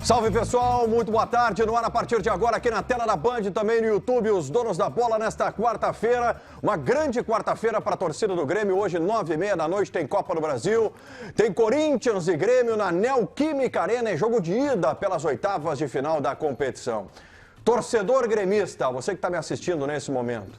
Salve pessoal, muito boa tarde, no ar a partir de agora aqui na tela da Band, também no YouTube, os donos da bola nesta quarta-feira, uma grande quarta-feira para a torcida do Grêmio, hoje 9h30 da noite tem Copa do Brasil, tem Corinthians e Grêmio na Neoquímica Arena em jogo de ida pelas oitavas de final da competição. Torcedor gremista, você que está me assistindo nesse momento,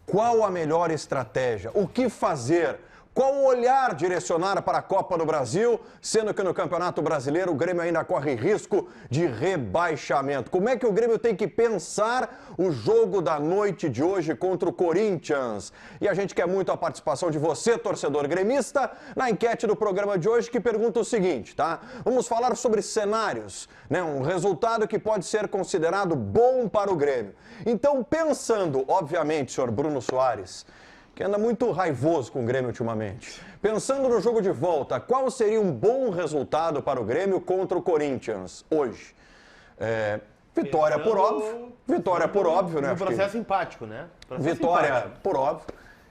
qual a melhor estratégia? O que fazer? Qual o olhar direcionar para a Copa do Brasil, sendo que no Campeonato Brasileiro o Grêmio ainda corre risco de rebaixamento? Como é que o Grêmio tem que pensar o jogo da noite de hoje contra o Corinthians? E a gente quer muito a participação de você, torcedor gremista, na enquete do programa de hoje que pergunta o seguinte, tá? Vamos falar sobre cenários, né? Um resultado que pode ser considerado bom para o Grêmio. Então, pensando, obviamente, senhor Bruno Soares, que anda muito raivoso com o Grêmio ultimamente. Pensando no jogo de volta, qual seria um bom resultado para o Grêmio contra o Corinthians hoje? Vitória por óbvio, né? Um processo empático, né? Vitória por óbvio.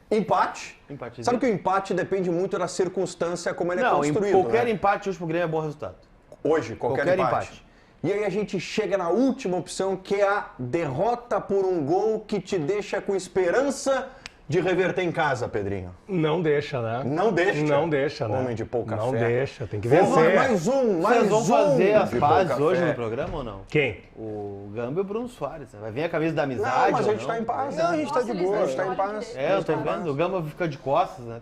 Empate. Sabe que o empate depende muito da circunstância como ele é construído. Qualquer né? empate hoje pro Grêmio é bom resultado. Hoje, qualquer empate. E aí a gente chega na última opção, que é a derrota por um gol que te deixa com esperança de reverter em casa, Pedrinho. Não deixa, né? Não deixa? Não deixa, né? Homem de pouca Não fé. deixa, tem que vencer. Mais um. Vocês vão fazer as de pazes pouca hoje fé. no programa ou não? Quem? O Gamba e o Bruno Soares. Né? Vai vir a camisa da amizade. Não, mas ou a gente tá em paz. Não, a gente tá de boa, a gente tá em paz. Eu tô vendo. O Gamba fica de costas, né?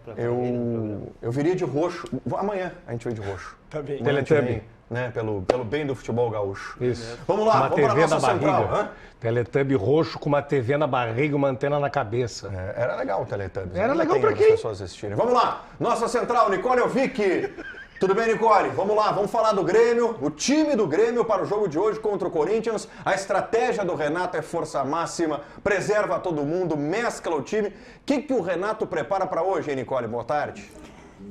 Eu viria de roxo. Amanhã a gente vai de roxo. Tá bem. Amanhã a gente Teletubbie. vem, né? Pelo bem do futebol gaúcho. Isso. Vamos lá, Uma vamos TV pra na nossa barriga. central. Teletubbie roxo com uma TV na barriga e uma antena na cabeça. Era legal o Teletubbies. Era né? legal Tem pra as quem? pessoas assistirem. Vamos lá, nossa central, Nicole Ovic. Tudo bem, Nicole? Vamos lá, vamos falar do Grêmio, o time do Grêmio para o jogo de hoje contra o Corinthians. A estratégia do Renato é força máxima, preserva todo mundo, mescla o time. O que o Renato prepara para hoje, hein, Nicole? Boa tarde.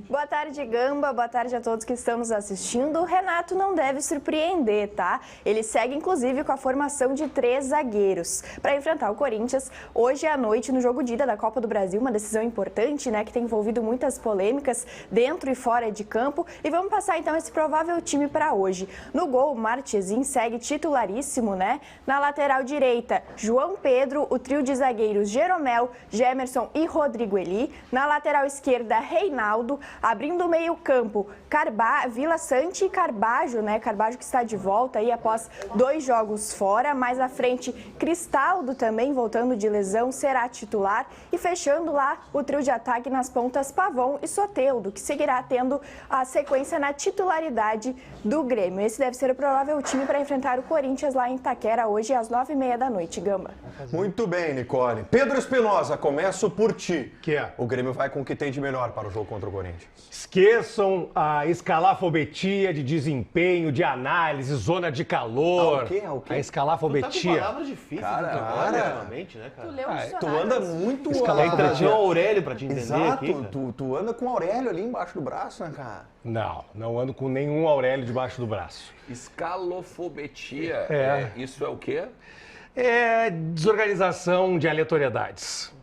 Boa tarde, Gamba. Boa tarde a todos que estão nos assistindo. O Renato não deve surpreender, tá? Ele segue, inclusive, com a formação de 3 zagueiros para enfrentar o Corinthians hoje à noite no jogo de ida da Copa do Brasil. Uma decisão importante, né? Que tem envolvido muitas polêmicas dentro e fora de campo. E vamos passar, então, esse provável time para hoje. No gol, Marchesin segue titularíssimo, né? Na lateral direita, João Pedro, o trio de zagueiros Jeromel, Gemerson e Rodrigo Eli. Na lateral esquerda, Reinaldo. Abrindo o meio-campo, Vila Sante e Carbajo, né? Carbajo que está de volta aí após 2 jogos fora. Mais à frente, Cristaldo também voltando de lesão, será titular. E fechando lá o trio de ataque nas pontas, Pavon e Soteldo, que seguirá tendo a sequência na titularidade do Grêmio. Esse deve ser o provável time para enfrentar o Corinthians lá em Itaquera hoje às 9h30 da noite, Gamba. Muito bem, Nicole. Pedro Espinosa, começo por ti. Que é? O Grêmio vai com o que tem de melhor para o jogo contra o Corinthians. Esqueçam a escalafobetia de desempenho, de análise, zona de calor. O quê? A escalafobetia. Tá com palavras difíceis ultimamente, né, cara? Tu leu um Tu anda muito... Tem que trazer o Aurélio pra te entender Exato, aqui, cara. tu anda com o Aurélio ali embaixo do braço, né, cara? Não ando com nenhum Aurélio debaixo do braço. Escalofobetia, isso é o quê? É desorganização de aleatoriedades.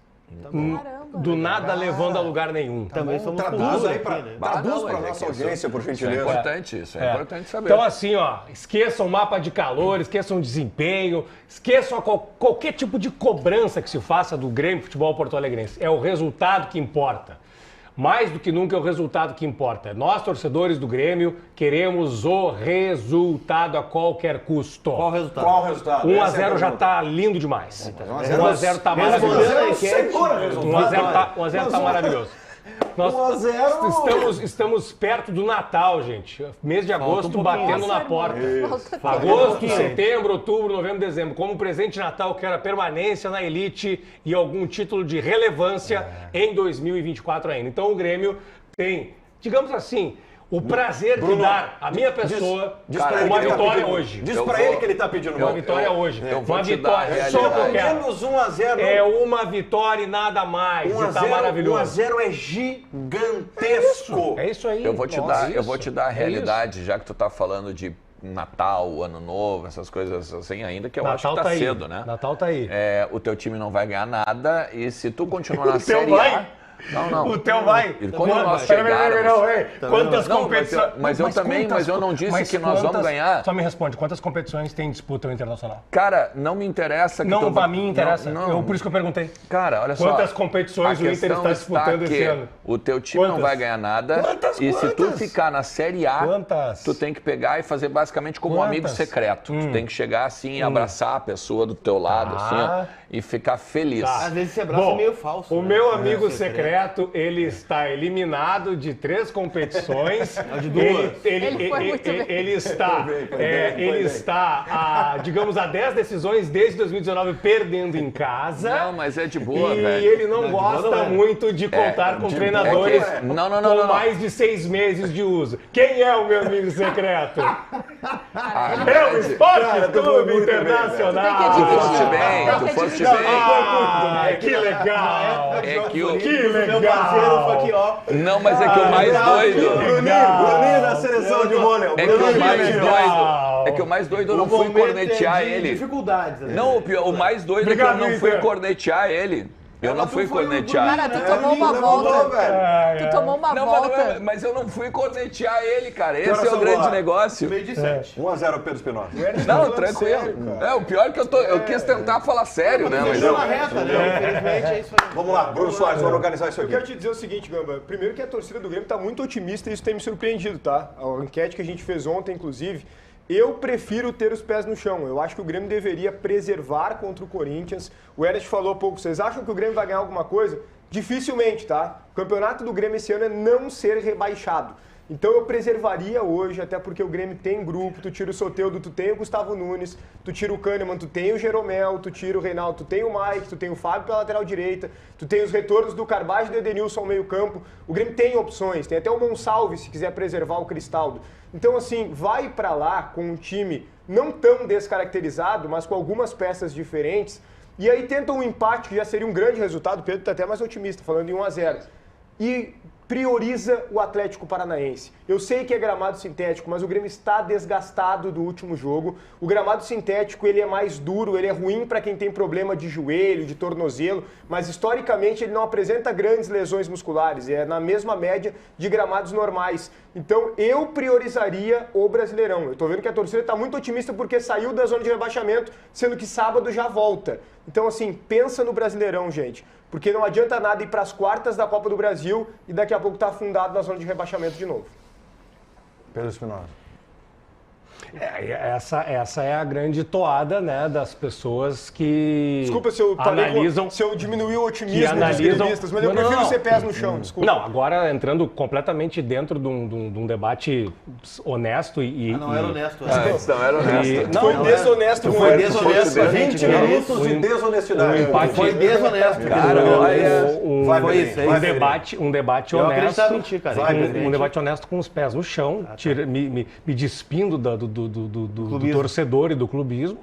Do nada levando a lugar nenhum. Também somos Traduz aí pra, né? traduz Não, pra mas é nossa que audiência, por Isso é gentileza. importante, isso é importante saber. Então, assim, ó, esqueçam o mapa de calor, esqueçam o desempenho, esqueçam qualquer tipo de cobrança que se faça do Grêmio Futebol Porto-Alegrense. É o resultado que importa. Mais do que nunca é o resultado que importa. Nós, torcedores do Grêmio, queremos o resultado a qualquer custo. Qual o resultado? Qual o resultado? 1x0 já tá lindo demais. 1x0 tá maravilhoso. 1x0 tá maravilhoso. Nós 1x0. estamos perto do Natal, gente. Mês de agosto batendo na porta. Falta Agosto, setembro, outubro, novembro, dezembro. Como presente de Natal, quero a permanência na elite e algum título de relevância em 2024 ainda. Então o Grêmio tem, digamos assim, o prazer de dar à minha pessoa uma vitória hoje. Diz pra ele que ele tá pedindo Uma vitória hoje. eu vou Uma te dar a vitória. Só o que eu quero. Menos 1x0. É uma vitória e nada mais. E tá maravilhoso. 1x0 é gigantesco. É isso aí. Eu vou te dar a É realidade, já que tu tá falando de Natal, Ano Novo, essas coisas assim ainda, que eu acho que tá aí. cedo, né? Natal tá aí. O teu time não vai ganhar nada e se tu continuar na Série A... Não. O teu vai. E quando nós chegarmos... Quantas Não, competições... mas eu não disse que nós vamos ganhar. Só me responde, quantas competições tem disputa o Internacional? Cara, não me interessa que Não, pra mim interessa. Não. Por isso que eu perguntei. Cara, olha só. Quantas competições o Inter está disputando esse ano? O teu time não vai ganhar nada. Se tu ficar na Série A, Quantas? tu tem que pegar e fazer basicamente como um amigo secreto. Tu tem que chegar assim e abraçar a pessoa do teu lado, assim, ó, e ficar feliz. Às vezes esse abraço é meio falso. O meu amigo secreto, ele está eliminado de 3 competições. De 2. Ele foi muito bem. Ele está, digamos, a 10 decisões desde 2019 perdendo em casa. Não, mas é de boa, e velho. ele não gosta muito de contar com treinadores com mais de 6 meses de uso. Quem é o meu amigo secreto? É o Esporte Clube Internacional. Tu foste bem. Que legal. Que legal. Meu parceiro foi aqui, ó. Não, mas é que o mais doido... Bruninho da seleção de vôlei. É que o mais doido eu não fui cornetear ele. Dificuldades. Não, o mais doido é que eu não fui cornetear ele. Eu não fui cornetear. Cara, tu tomou uma volta. Tu tomou uma volta. Mas eu não fui cornetear ele, cara. Esse é o grande negócio. Meio de 7. 1-0 Pedro Espinosa. Não, tranquilo. O pior é que eu quis tentar falar sério, né? Mas Fechou na reta, né? Infelizmente é isso aí. Vamos lá, Bruno Soares, vamos organizar isso Eu aqui. quero te dizer o seguinte, Gamba. Primeiro que a torcida do Grêmio está muito otimista e isso tem me surpreendido, tá? A enquete que a gente fez ontem, inclusive, eu prefiro ter os pés no chão. Eu acho que o Grêmio deveria preservar contra o Corinthians. O Ernest falou há pouco, vocês acham que o Grêmio vai ganhar alguma coisa? Dificilmente, tá? O campeonato do Grêmio esse ano é não ser rebaixado. Então eu preservaria hoje, até porque o Grêmio tem grupo, tu tira o Soteldo, tu tem o Gustavo Nunes, tu tira o Kahneman, tu tem o Jeromel, tu tira o Reinaldo, tu tem o Mike, tu tem o Fábio pela lateral direita, tu tem os retornos do Carbage e do Edenilson ao meio campo. O Grêmio tem opções, tem até o Monsalve se quiser preservar o Cristaldo. Então assim, vai pra lá com um time não tão descaracterizado, mas com algumas peças diferentes, e aí tenta um empate que já seria um grande resultado, o Pedro tá até mais otimista, falando em 1-0. E prioriza o Atlético Paranaense. Eu sei que é gramado sintético, mas o Grêmio está desgastado do último jogo. O gramado sintético ele é mais duro, ele é ruim para quem tem problema de joelho, de tornozelo, mas historicamente ele não apresenta grandes lesões musculares, é na mesma média de gramados normais. Então eu priorizaria o Brasileirão. Eu estou vendo que a torcida está muito otimista porque saiu da zona de rebaixamento, sendo que sábado já volta. Então assim, pensa no Brasileirão, gente. Porque não adianta nada ir para as quartas da Copa do Brasil e daqui a pouco tá afundado na zona de rebaixamento de novo. Pedro Espinosa. Essa é a grande toada, né, das pessoas que Desculpa se eu analisam, se eu diminuí o otimismo dos gremistas, mas eu prefiro ser pés no chão, desculpa. Não, agora entrando completamente dentro de um debate honesto e... Não era honesto. Antes não era honesto. Foi desonesto com Foi ele. desonesto com a gente. 20 minutos de desonestidade. Foi desonesto. Cara, Um debate Eu honesto. acreditava em ti, cara. Um debate honesto com os pés no chão, me despindo do torcedor e do clubismo.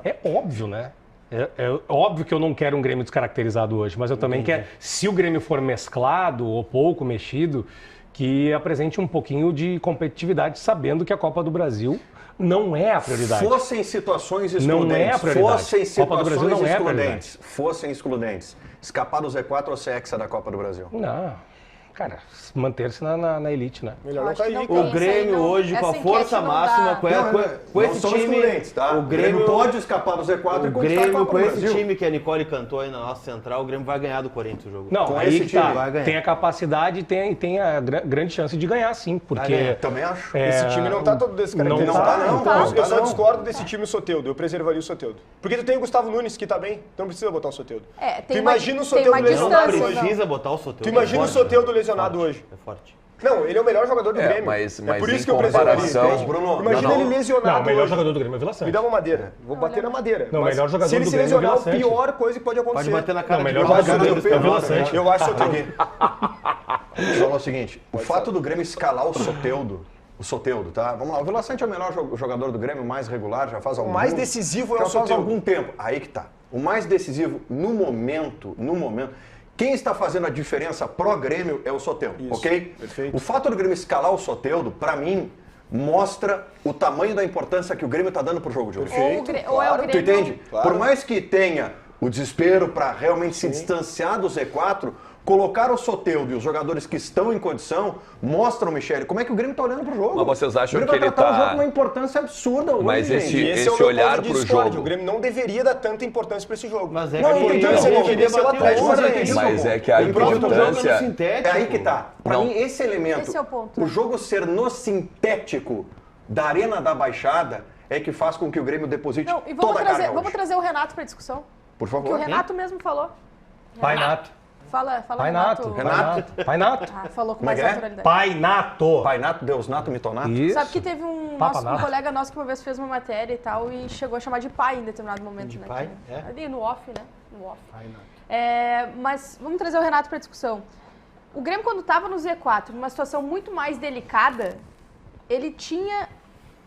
É óbvio, né? É óbvio que eu não quero um Grêmio descaracterizado hoje, mas eu também quero, se o Grêmio for mesclado ou pouco mexido, que apresente um pouquinho de competitividade, sabendo que a Copa do Brasil não é a prioridade. Fossem situações excludentes. Não é a prioridade. Fossem Copa do Brasil situações não é a excludentes. Fossem excludentes. Escapar do Z4 ou ser hexa da Copa do Brasil? Não. Cara, manter-se na elite, né? Melhor não Acho que cair. não O Grêmio hoje, com a essa força enquete não máxima, dá. com Não esse são time... excludentes, tá? O Grêmio pode escapar do Z4 e O conquistar a Grêmio, Copa com do esse Brasil. time que a Nicole cantou aí na nossa central, o Grêmio vai ganhar do Corinthians o jogo. Não, Com aí esse que time tá. vai ganhar. Tem a capacidade e tem a grande chance de ganhar, sim, porque... ganhar. Também acho. Esse time não tá todo descaracterizado. Não tá, não. Então, eu só Não. discordo desse time Soteldo. Eu preservaria o Soteldo. Porque tu tem o Gustavo Nunes, que tá bem, então não precisa botar o Soteldo. É, Tu tem uma, imagina o tem Soteldo uma Não lesionado distância. hoje. precisa botar o Soteldo. Tu imagina É o forte, Soteldo né? lesionado hoje. É forte. Não, ele é o melhor jogador do Grêmio. mas é por em isso que eu preservaria. comparação- entende? Bruno, Imagina não. ele Não, lesionado o melhor hoje. jogador do Grêmio é o Vila Sante. Me dá uma madeira. Vou bater na madeira. Não, o Mas melhor jogador se ele do se Grêmio é o lesionar, Vila a Sante. pior coisa que pode acontecer. Pode bater na cara Não, o de melhor qualquer jogador do jogador Grêmio é o Vila desse Sante. Eu acho o Soteldo. Deixa eu falar o seguinte, o fato do Grêmio escalar o Soteldo, tá? Vamos lá, o Vila Sante é o melhor jogador do Grêmio, mais regular, já faz algum mais decisivo é o já faz Soteldo. algum tempo. Aí que tá. O mais decisivo no momento, quem está fazendo a diferença pró-Grêmio é o Soteldo, ok? perfeito. O fato do Grêmio escalar o Soteldo, pra mim, mostra o tamanho da importância que o Grêmio tá dando pro jogo de hoje. Ou é o Tu Grêmio... entende? Claro. Por mais que tenha o desespero para realmente se distanciar do Z4, colocar o Soteldo e os jogadores que estão em condição, mostram, Michele, como é que o Grêmio está olhando para o jogo. Mas vocês acham o que ele Grêmio vai tratar o tá... jogo com uma importância absurda hoje, Mas gente. Esse é o esse meu olhar ponto de pro discórdia. jogo... O Grêmio não deveria dar tanta importância para esse jogo. Mas é não, que a importância deveria ser o Atlético Paranaense. Mas é que a importância... É aí que tá. Para Não. mim, esse elemento, Esse é o ponto. o jogo ser no sintético da Arena da Baixada é que faz com que o Grêmio deposite Não, e vamos toda a carga trazer, vamos hoje. trazer o Renato para discussão. Por Que o favor. Renato mesmo falou. Pai Nato. Fala Pai Nato. Renato. Pai Nato. Ah, falou com Como é mais que é? naturalidade. Pai Nato. Pai Nato, Deus Nato, Mitonato. Isso. Sabe que teve um Papa Nato. colega nosso que uma vez fez uma matéria e tal e chegou a chamar de pai em determinado momento, né? pai? Que- É? Ali no off, né? No off. Mas vamos trazer o Renato para discussão. O Grêmio, quando estava no Z4, numa situação muito mais delicada, ele tinha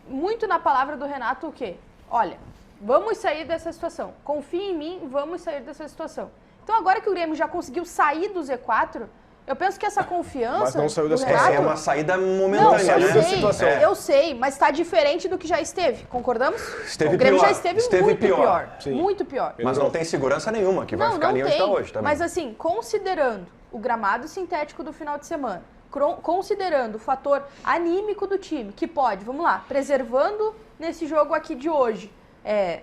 muito na palavra do Renato o quê? Olha, vamos sair dessa situação. Confie em mim, vamos sair dessa situação. Então, agora que o Grêmio já conseguiu sair do Z4, eu penso que essa confiança Mas não saiu do dessa Renato... É uma saída Não, momentânea, saiu né? da situação. eu sei, mas está diferente do que já esteve, concordamos? Esteve o Grêmio pior, já esteve esteve muito pior. pior, Sim. muito pior. Mas não tem segurança nenhuma, que vai ficar ali onde está hoje também. Mas assim, considerando o gramado sintético do final de semana, considerando o fator anímico do time, que pode, vamos lá, preservando nesse jogo aqui de hoje,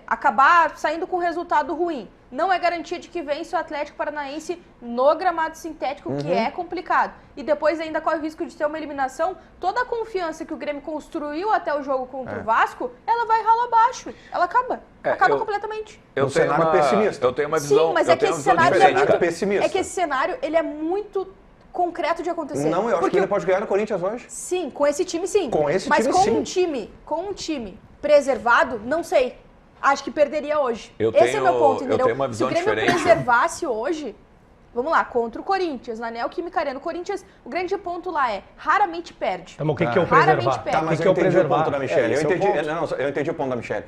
acabar saindo com resultado ruim. Não é garantia de que vence o Atlético Paranaense no gramado sintético, que é complicado. E depois ainda corre o risco de ter uma eliminação. Toda a confiança que o Grêmio construiu até o jogo contra o Vasco, ela vai ralo abaixo. Ela acaba. Acaba completamente. Eu Um tenho cenário uma, pessimista. Eu tenho uma visão... Sim, mas eu é que tenho esse uma visão cenário diferente, é muito... cara. pessimista. É que esse cenário, ele é muito concreto de acontecer. Não, eu acho que Porque ele pode ganhar no Corinthians hoje. Sim, com esse time sim. Com esse mas time, com um time preservado, não sei. Acho que perderia hoje. Eu Esse é tenho- o meu ponto, eu entendeu? tenho uma visão Se o Grêmio diferente. preservasse hoje, vamos lá, contra o Corinthians, na Neoquímica Arena. O Corinthians, o grande ponto lá é, raramente perde. Então, o que é o Raramente preservar? perde. Tá, mas que eu é o entendi o preservar? ponto da Michelle. esse é o ponto. Eu entendi o ponto da Michelle.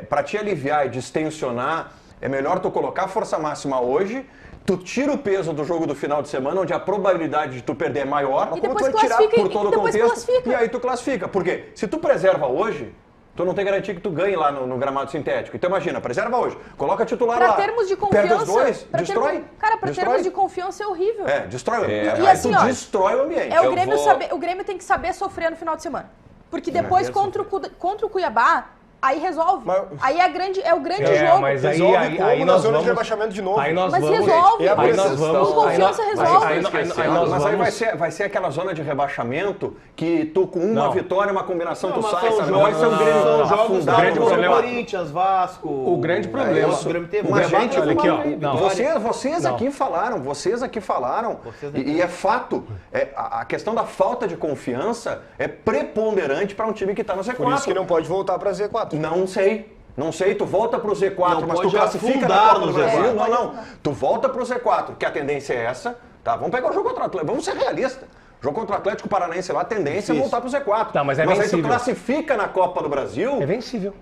Para te aliviar e destensionar, é melhor tu colocar a força máxima hoje, tu tira o peso do jogo do final de semana, onde a probabilidade de tu perder é maior, E como tu depois vai tirar classifica, por todo e o depois contexto, classifica. e aí tu classifica. Por quê? Se tu preserva hoje, tu não tem garantia que tu ganhe lá no gramado sintético. Então imagina, preserva hoje, coloca titular lá. Pra termos de Perde confiança... os dois, pra destrói. termos- cara, pra destrói. termos de confiança é horrível. Destrói. É. Aí E assim, tu ó, destrói o ambiente. É o Eu Grêmio vou- saber, o Grêmio tem que saber sofrer no final de semana. Porque depois contra o Cuiabá, aí resolve. Mas- Aí é o grande jogo. Mas aí, Resolve aí, como aí na nós zona de vamos... rebaixamento de novo. Aí nós Mas vamos... resolve. É a Aí nós pressão. vamos... Com confiança aí nós- resolve. aí nós Mas aí vamos- vai ser aquela zona de rebaixamento que tu com uma Não. vitória, uma combinação, tu Mas sai, são sabe? Não vai ser um jogos- Grêmio são jogos afundado. grande no problema- Corinthians, Vasco... O grande problema- O Grêmio teve Mas, um gente, debate olha aqui, ó. com Não. vitória. Vocês Não. aqui falaram, e é fato, a questão da falta de confiança é preponderante para um time que está no Z4. Por isso que não pode voltar para Z4. Não sei, tu volta pro Z4, Não mas tu pode classifica na afundar Copa do no Brasil. Z4. Não. Tu volta pro Z4, que a tendência é essa, tá? Vamos pegar o jogo contra o Atlético, vamos ser realistas. Jogo contra o Atlético Paranaense lá, a tendência é voltar pro Z4. Tá, mas é aí tu vencível. classifica na Copa do Brasil. É vencível.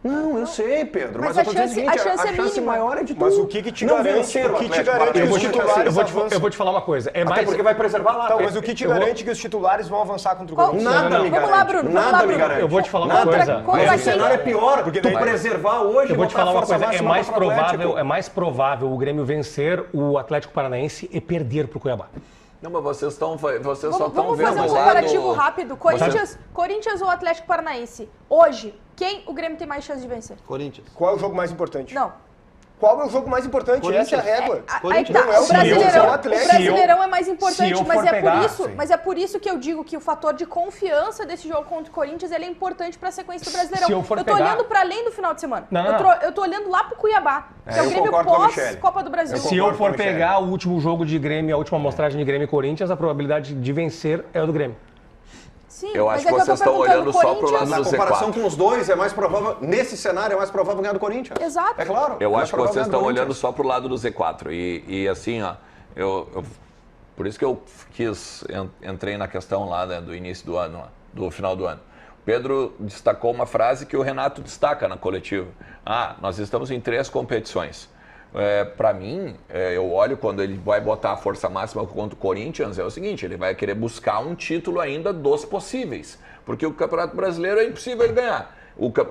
Não, eu sei, Pedro, mas Mas eu tô dizendo o seguinte, a chance é mínima. maior é de tu Mas o que te não garante? vencer O que te Atlético garante Paranaense. os titulares avançam? Eu vou te falar uma coisa. É Até mais... porque vai preservar lá. Tá, mas o que te eu vou- garante que os titulares vão avançar contra o Qual- Corinthians? Nada Não, me não. garante. Vamos lá, Bruno, vamos Nada lá, me Bruno. garante. Eu vou te falar uma Nada. coisa. Contra Mas o quem? cenário é pior. Porque Tu daí- preservar hoje Eu vou te botar falar a uma força coisa, máxima contra o Atlético. é mais provável o Grêmio vencer o Atlético Paranaense e perder pro Cuiabá. Não, mas vocês só estão Vamos vendo fazer um o comparativo lado... rápido. Corinthians ou Atlético Paranaense? Hoje, quem o Grêmio tem mais chance de vencer? Corinthians. Qual é o jogo mais importante? Não. Qual é o jogo mais importante? Corinthians. Essa é a régua. Aí tá, Não é o o Brasileirão, Corinthians, é o o Atlético. Brasileirão é mais se importante, eu mas for é, pegar, por isso, sim. mas é por isso que eu digo que o fator de confiança desse jogo contra o Corinthians ele é importante para a sequência do Brasileirão. Se eu for tô pegar- olhando para além do final de semana. Não. Eu tô olhando lá pro Cuiabá, que é o eu Grêmio concordo com a pós Michele. Copa do Brasil. Se eu concordo for com a Michele. pegar o último jogo de Grêmio, a última amostragem de Grêmio e Corinthians, a probabilidade de vencer é a do Grêmio. Sim, Eu mas acho é que eu tô vocês estão perguntando, olhando só pro Corinthians- lado Na do comparação Z4. com os dois, é mais provável, nesse cenário, é mais provável ganhar do Corinthians. Exato. É claro. Eu é mais acho que provável vocês ganhar do estão olhando Corinthians. só pro lado do Z4. E assim, ó, por isso que eu entrei na questão lá, né, do início do ano, do final do ano. O Pedro destacou uma frase que o Renato destaca na coletiva. Nós estamos em 3 competições. Para mim, eu olho quando ele vai botar a força máxima contra o Corinthians, é o seguinte, ele vai querer buscar um título ainda dos possíveis. Porque o Campeonato Brasileiro é impossível ele ganhar.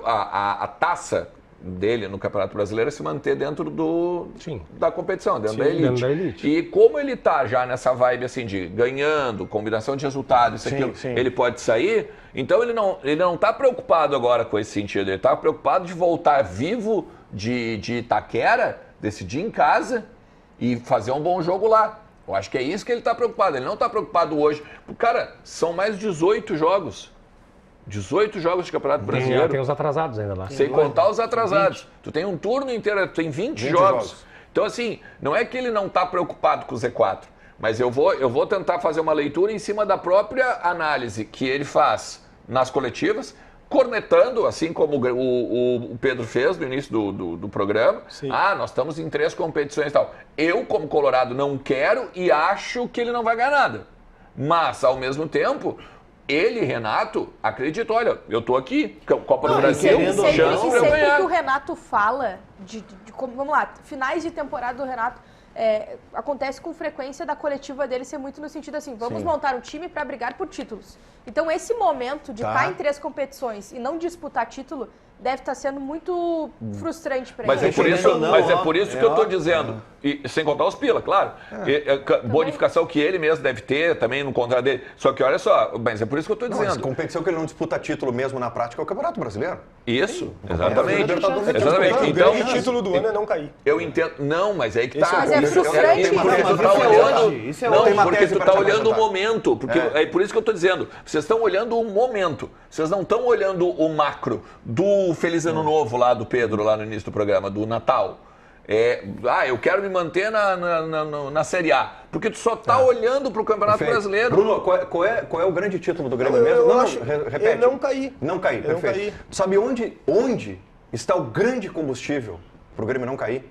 A taça dele no Campeonato Brasileiro é se manter dentro Sim. da competição, dentro Sim, da elite. dentro da elite. E como ele tá já nessa vibe assim de ganhando, combinação de resultados, isso, Sim, aquilo, sim. ele pode sair, então ele não tá preocupado agora com esse sentido, ele tá preocupado de voltar vivo de Itaquera, decidir em casa e fazer um bom jogo lá. Eu acho que é isso que ele tá preocupado, ele não tá preocupado hoje. Cara, são mais 18 jogos. 18 jogos de Campeonato Brasileiro. Tem os atrasados ainda lá. Sem contar os atrasados. Tu tem um turno inteiro, tu tem 20 jogos. Então, assim, não é que ele não está preocupado com o Z4, mas eu vou tentar fazer uma leitura em cima da própria análise que ele faz nas coletivas, cornetando, assim como o Pedro fez no início do programa. Sim. Nós estamos em 3 competições e tal. Eu, como colorado, não quero e acho que ele não vai ganhar nada. Mas, ao mesmo tempo... Ele, Renato, acredita, olha, eu tô aqui, Copa do Brasil, chance pra eu Sempre ganhar. que o Renato fala de como, vamos lá, finais de temporada do Renato, acontece com frequência da coletiva dele ser muito no sentido assim, vamos montar um time para brigar por títulos. Então esse momento de estar em 3 competições e não disputar título deve estar sendo muito frustrante para ele. Mas é por isso que eu estou dizendo, e sem contar os pila, claro, bonificação que ele mesmo deve ter também no contrato dele, só que olha só, mas é por isso que eu estou Mas dizendo. competição que ele não disputa título mesmo na prática é o Campeonato Brasileiro. Isso, exatamente. O Então, grande título do ano é não cair. eu entendo, não, mas é aí que tá. Mas é frustrante. Porque tu tá olhando, não, porque tu tá olhando o momento, porque é por isso que eu estou dizendo, vocês estão olhando o momento, vocês não estão olhando o macro do Feliz Ano Novo lá do Pedro, lá no início do programa, do Natal. Eu quero me manter na Série A. Porque tu só tá olhando pro Campeonato Brasileiro. Bruno, qual é o grande título do Grêmio mesmo? Repete. Não cair. Não cair, perfeito. Tu sabe onde está o grande combustível pro Grêmio não cair?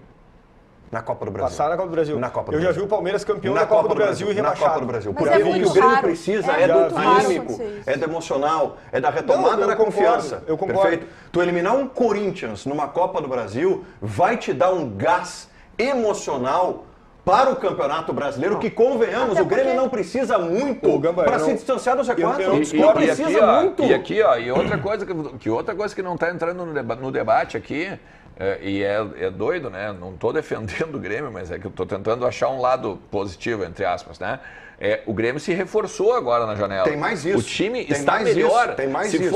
Na Copa do Brasil. Passar na Copa do Brasil. Na Copa do Eu já Brasil. vi o Palmeiras campeão Na da Copa do Brasil e Na rebaixado. Copa do Brasil. Mas Porque é o que muito o Grêmio raro. precisa É é do muito raro anímico, acontecer isso. é do emocional, é da retomada Não, eu da concordo, confiança. eu concordo. Perfeito? Tu eliminar um Corinthians numa Copa do Brasil vai te dar um gás emocional para o Campeonato Brasileiro, que convenhamos, Até o Grêmio porque- não precisa muito Gamba, para eu se não- distanciar do Z4. eu não Não discordo. precisa muito. E outra coisa que não está entrando no debate aqui, é doido, né? Não estou defendendo o Grêmio, mas é que eu estou tentando achar um lado positivo, entre aspas, né? O Grêmio se reforçou agora na janela. Tem mais isso. O time Tem está mais melhor. isso. Tem mais se isso.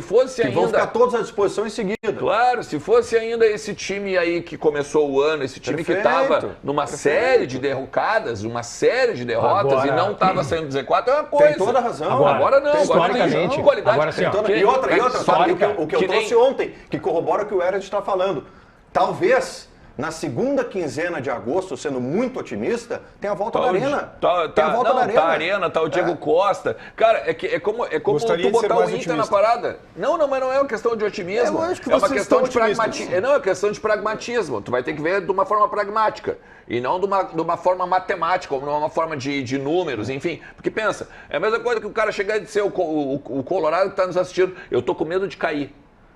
fosse Que vão ainda... ficar todos à disposição em seguida. Claro, se fosse ainda esse time aí que começou o ano, esse time que estava numa série de derrocadas, uma série de derrotas Agora- e não estava saindo do Z4, é uma coisa. Tem toda a razão. Agora não, historicamente, tem qualidade. agora assim, ó, E outra, sabe histórica, o que eu trouxe ontem, que corrobora o que o Ered está falando. Talvez, na segunda quinzena de agosto, sendo muito otimista, tem a volta da Arena. Tem a volta da Arena. Tá a Arena, tá o Diego Costa. Cara, é como Gostaria tu de ser botar o mais Inter otimista. na parada. Não, mas não é uma questão de otimismo. Eu acho que é uma vocês questão de estão otimistas. pragmatismo. Não, é questão de pragmatismo. Tu vai ter que ver de uma forma pragmática. E não de uma forma matemática, ou de uma forma de números, enfim. Porque pensa, é a mesma coisa que o cara chegar e dizer, o Colorado que tá nos assistindo, eu tô com medo de cair.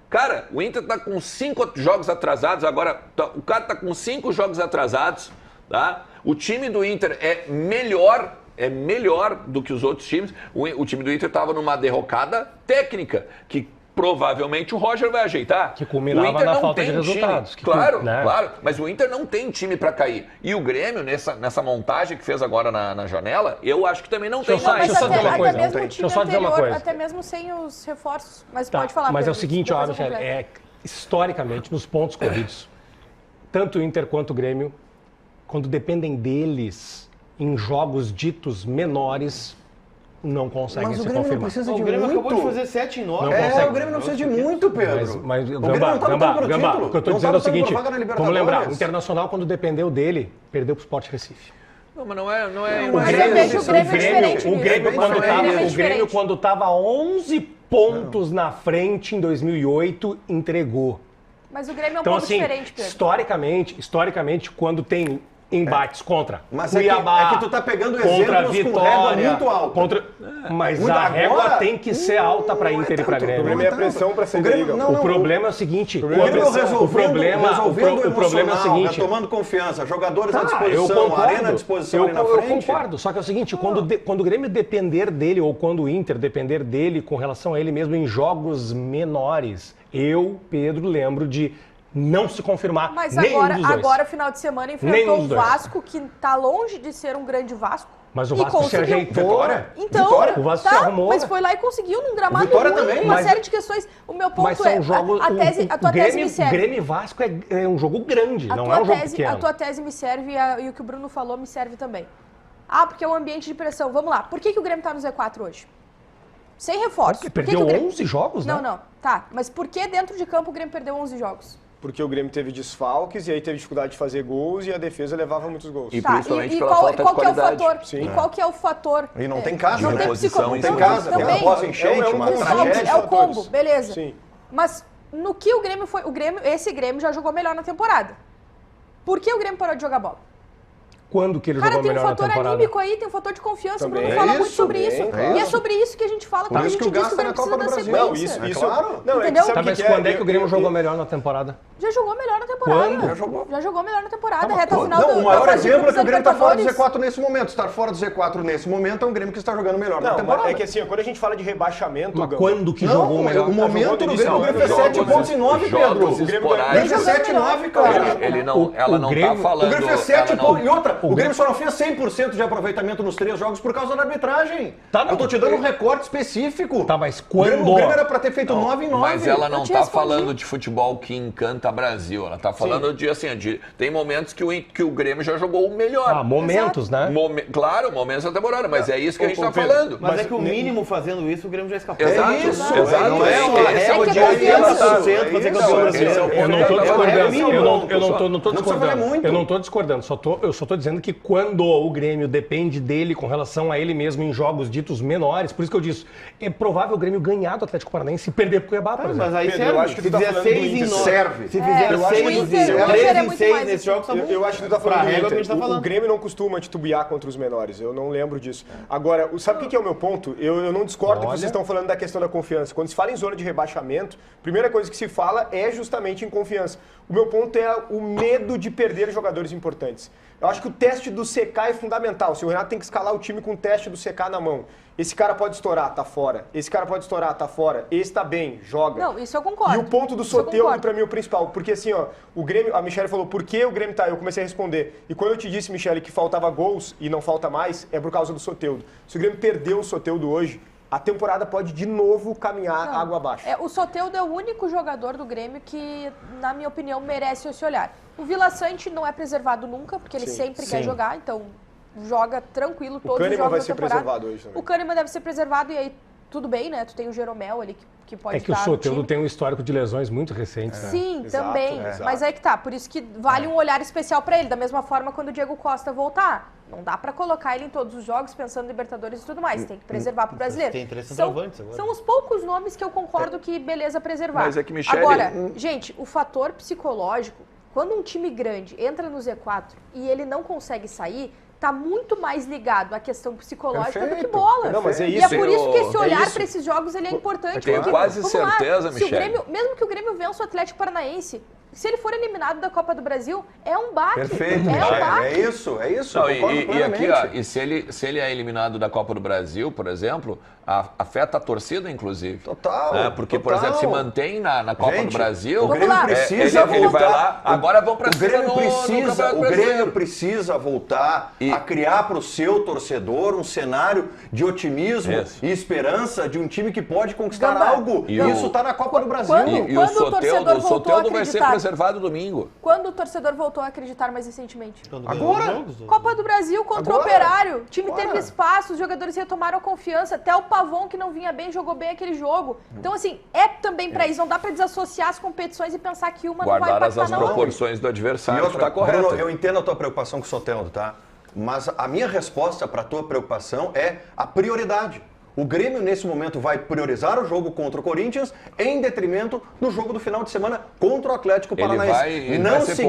Cara, o Inter tá com 5 jogos atrasados, agora o cara tá com 5 jogos atrasados, tá? O time do Inter é melhor do que os outros times. O time do Inter estava numa derrocada técnica, que provavelmente o Roger vai ajeitar. Que culminava O Inter na não falta de tem resultados. time. Claro, né? claro. Mas o Inter não tem time para cair. E o Grêmio, nessa montagem que fez agora na janela, eu acho que também não tem. Deixa eu só- Mas deixa eu até, dizer uma até coisa, mesmo o deixa time eu só dizer uma anterior, coisa. até mesmo sem os reforços. Mas Tá, pode falar, mas é o Pedro, seguinte, ó, depois eu Michele, completo. historicamente, nos pontos corridos, tanto o Inter quanto o Grêmio, quando dependem deles em jogos ditos menores, não conseguem Mas o se Grêmio não confirmar. precisa O de Grêmio muito. acabou de fazer 7 em 9. Não É, consegue. o Grêmio não precisa de muito, Pedro. Mas o Grêmio não tá lutando pelo título. o que eu estou Não dizendo tá é o seguinte, lutando por vaga na vamos lembrar, o Libertadores. Internacional, quando dependeu dele, perdeu para o Sport Recife. Não, mas não é. Mas eu vejo o Grêmio diferente O nisso. Grêmio, O Grêmio é o Grêmio diferente. quando estava 11 pontos na frente em 2008, entregou. Mas o Grêmio é um Então, pouco assim, diferente, Pedro. historicamente, quando tem embates contra Mas Cuiabá, é que tu tá pegando contra exemplos com régua Vitória, muito alta. mas Muito a régua agora, tem que ser alta para não é Inter e para tanto. O Grêmio. problema é a pressão para ser liga. O problema é o seguinte, O Grêmio resolvendo o problema é o emocional, seguinte, retomando confiança, jogadores à eu disposição, concordo, arena à disposição ali na eu frente. concordo, só que é o seguinte, quando o Grêmio depender dele, ou quando o Inter depender dele com relação a ele mesmo em jogos menores, eu, Pedro, lembro de não se confirmar Mas nenhum dos dois. agora, final de semana, Nenhum enfrentou dos o dois. Vasco, que tá longe de ser um grande Vasco. Mas o e Vasco se conseguiu. ajeitou. Vitória? Então, Vitória? O Vasco tá, se arrumou. mas foi lá e conseguiu num gramado Vitória ruim, também, uma mas- série de questões. O meu ponto Mas são jogos. a tua tese me serve. Grêmio e Vasco é um jogo grande, A não tua é um jogo tese, pequeno. a tua tese me serve e o que o Bruno falou me serve também. Ah, porque é um ambiente de pressão. Vamos lá. Por que o Grêmio tá no Z4 hoje? Sem reforço. Porque Por que perdeu que o Grêmio... 11 jogos, né? Não. Tá. Mas por que dentro de campo o Grêmio perdeu 11 jogos? Porque o Grêmio teve desfalques e aí teve dificuldade de fazer gols e a defesa levava muitos gols. E Tá, principalmente pela qual, falta de qual que é o qualidade. fator? Sim. E qual que é o fator? E não tem casa, não né? tem Reposição psicólogo. em Tem cima. casa, tem também. uma pós-enchente, É um uma conjunto. tragédia. É o fatores. combo, beleza. Sim. Mas no que o Grêmio foi... Esse Grêmio já jogou melhor na temporada. Por que o Grêmio parou de jogar bola? Quando que ele Cara, jogou tem um melhor na fator temporada? anímico aí, tem um fator de confiança. Também. O Bruno É fala muito isso, sobre bem, isso. é E é isso. sobre isso que a gente fala quando Por a isso gente que o diz que gasto o Grêmio na Copa precisa da do Brasil. Não, sequência. isso. claro. Não, Entendeu? sabe Tá, o mas que é? quando é que o Grêmio jogou melhor na temporada? Já jogou melhor na temporada. Quando? Já jogou melhor na temporada. Reta final Não, do o maior da fase de exemplo é grupos que o Grêmio está fora do Libertadores. Z4 nesse momento. Estar fora do Z4 nesse momento é um Grêmio que está jogando melhor na Não, temporada. mas é que assim, quando a gente fala de rebaixamento... Mas Gama, quando que Não, jogou melhor? o momento do Grêmio, o Grêmio fez Jogos 7 pontos em 9, Pedro. jogos O Grêmio esporádicos. fez 7 e 9, cara. Ele não, ela não Grêmio- tá falando... O Grêmio fez 7 ela não- pontos. E outra, o Grêmio- Grêmio só não fez 100% de aproveitamento nos 3 jogos por causa da arbitragem. Tá, não. Eu tô te dando um recorte específico. Tá, mas O Grêmio quando? era pra ter feito 9 em 9. Mas ela não te tá respondi. falando de futebol que encanta Brasil. Ela tá falando de, assim, tem momentos que o Grêmio já jogou o melhor. Ah, momentos, né? Claro, momentos da temporada, mas é isso que a gente tá Pedro, falando. Mas Mas é que o mínimo fazendo isso, o Grêmio já escapou. Exato, isso, exato. não é uma Esse é o regra dia a dia. confiança. Exato. 100% fazer Isso, campeão esse é brasileiro. o Eu não tô É o discordando. mínimo, Eu não tô Não precisa discordando. valer muito. Eu não tô discordando. Eu só tô dizendo que quando o Grêmio depende dele com relação a ele mesmo em jogos ditos menores, por isso que eu disse, é provável o Grêmio ganhar do Atlético Paranaense e perder pro Cuiabá, por exemplo. Mas aí Pedro, eu serve. acho que Se tu tá fizer falando 6 do em Inter. 9. Serve. Se fizer eu acho que o 6 Inter- o Inter 3 é em muito 6 mais nesses jogos, tá bom. Eu acho que tu tá Pra falando do regra, Inter. a gente tá O falando. Grêmio não costuma titubear contra os menores. Eu não lembro disso. Agora, sabe o que é o meu ponto? Eu não discordo que Olha. vocês estão falando da questão da confiança. Quando se fala em zona de rebaixamento, a primeira coisa que se fala é justamente em confiança. O meu ponto é o medo de perder jogadores importantes. Eu acho que o teste do CK é fundamental. Se o Renato tem que escalar o time com o teste do CK na mão. Esse cara pode estourar, tá fora. Esse cara pode estourar, tá fora. Esse tá bem, joga. Não, isso eu concordo. E o ponto do Isso eu Soteldo, concordo. pra mim, é o principal. Porque assim, ó, o Grêmio, a Michele falou, por que o Grêmio tá? Eu comecei a responder. E quando eu te disse, Michele, que faltava gols e não falta mais, é por causa do Soteldo. Se o Grêmio perdeu o Soteldo hoje, a temporada pode de novo caminhar Não, água abaixo. o Soteldo é o único jogador do Grêmio que, na minha opinião, merece esse olhar. O Vila Sante não é preservado nunca, porque ele Sim. sempre quer jogar, então joga tranquilo todos os Kahneman jogos vai da ser temporada. preservado hoje também. O Kahneman deve ser preservado e aí tudo bem, né? Tu tem o Jeromel ali que pode É que o estar no Soteldo time. tem um histórico de lesões muito recentes, né? Sim, Exato, também. exato. Mas aí que tá, por isso que vale um olhar especial pra ele, da mesma forma quando o Diego Costa voltar. Não dá pra colocar ele em todos os jogos pensando em Libertadores e tudo mais, tem que preservar pro brasileiro. Tem 3 São, centroavantes agora. são os poucos nomes que eu concordo que beleza preservar. Mas é que, Michele, Agora, gente, o fator psicológico, quando um time grande entra no Z4 e ele não consegue sair, tá muito mais ligado à questão psicológica do que Perfeito. bola. Não, mas é E isso. é por isso que esse É olhar isso. pra esses jogos ele é importante. tenho porque, quase vamos lá, certeza, se o Michele. Grêmio, mesmo que o Grêmio vença o Atlético Paranaense, se ele for eliminado da Copa do Brasil, é um baque. Perfeito, é um Michele. baque. É isso, é isso. Não, eu concordo e aqui, plenamente. ó, e se ele é eliminado da Copa do Brasil, por exemplo, afeta a torcida, inclusive. Total, Né? Porque, por total. exemplo, se mantém na Copa Gente, do Brasil, o Grêmio lá. precisa ele vai voltar. lá, agora vão pra O cima Grêmio no precisa, Campeonato o Brasileiro. Grêmio precisa voltar a criar para o seu torcedor um cenário de otimismo Isso. e esperança de um time que pode conquistar Gamba, algo. E E isso o- está na Copa do Brasil. Quando- E o torcedor Soteldo voltou a vai ser acreditar? preservado domingo. Quando o torcedor voltou a acreditar mais recentemente? Quando Agora? ganhou os jogos, Copa do Brasil contra Agora? o Operário. O time Agora? teve espaço, os jogadores retomaram a confiança. Até o Pavon, que não vinha bem, jogou bem aquele jogo. Então, assim, é também pra isso. Não dá pra desassociar as competições e pensar que uma não vai Guardar impactar as na outra. proporções do E adversário, outra, está correto. Bruno, eu entendo a tua preocupação com o Soteldo, tá? Mas a minha resposta para a tua preocupação é a prioridade. O Grêmio, nesse momento, vai priorizar o jogo contra o Corinthians em detrimento do jogo do final de semana contra o Atlético Paranaense. ele vai ser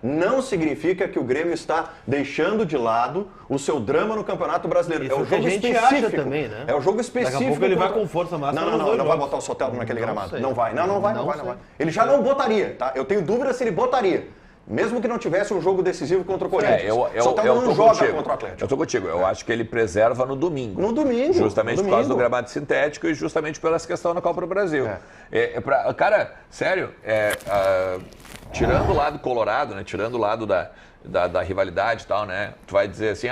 Não significa que o Grêmio está deixando de lado o seu drama no Campeonato Brasileiro. Isso é o que a jogo gente específico. acha também, né? É o jogo Daqui específico. a pouco ele vai contra- com força máxima Não, nos não, dois não vai jogos. botar o Soteldo naquele Não gramado. sei. Não vai. Não vai. Não sei. Ele já não botaria, tá? Eu tenho dúvida se ele botaria. Mesmo que não tivesse um jogo decisivo contra o Corinthians. Só eu não tô joga contigo. contra o Atlético. Eu tô contigo. Eu acho que ele preserva no domingo. No domingo. Justamente no por causa do domingo. gramado sintético e justamente pela questão da Copa do Brasil. Cara, sério, tirando o lado colorado, né? Tirando o lado da rivalidade e tal, né? Tu vai dizer assim,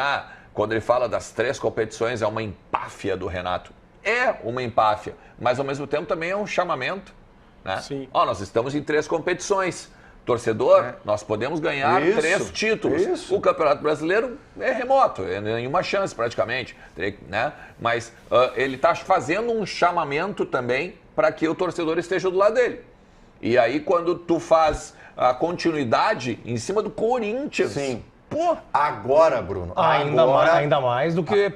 quando ele fala das 3 competições, é uma empáfia do Renato. É uma empáfia, mas ao mesmo tempo também é um chamamento, né? Sim. Nós estamos em 3 competições. Torcedor, nós podemos ganhar 3 títulos. Isso. O Campeonato Brasileiro é remoto, é nenhuma chance praticamente, né? Mas ele está fazendo um chamamento também para que o torcedor esteja do lado dele. E aí quando tu faz a continuidade em cima do Corinthians... Sim. Pô, Agora, Bruno, Ainda mais do que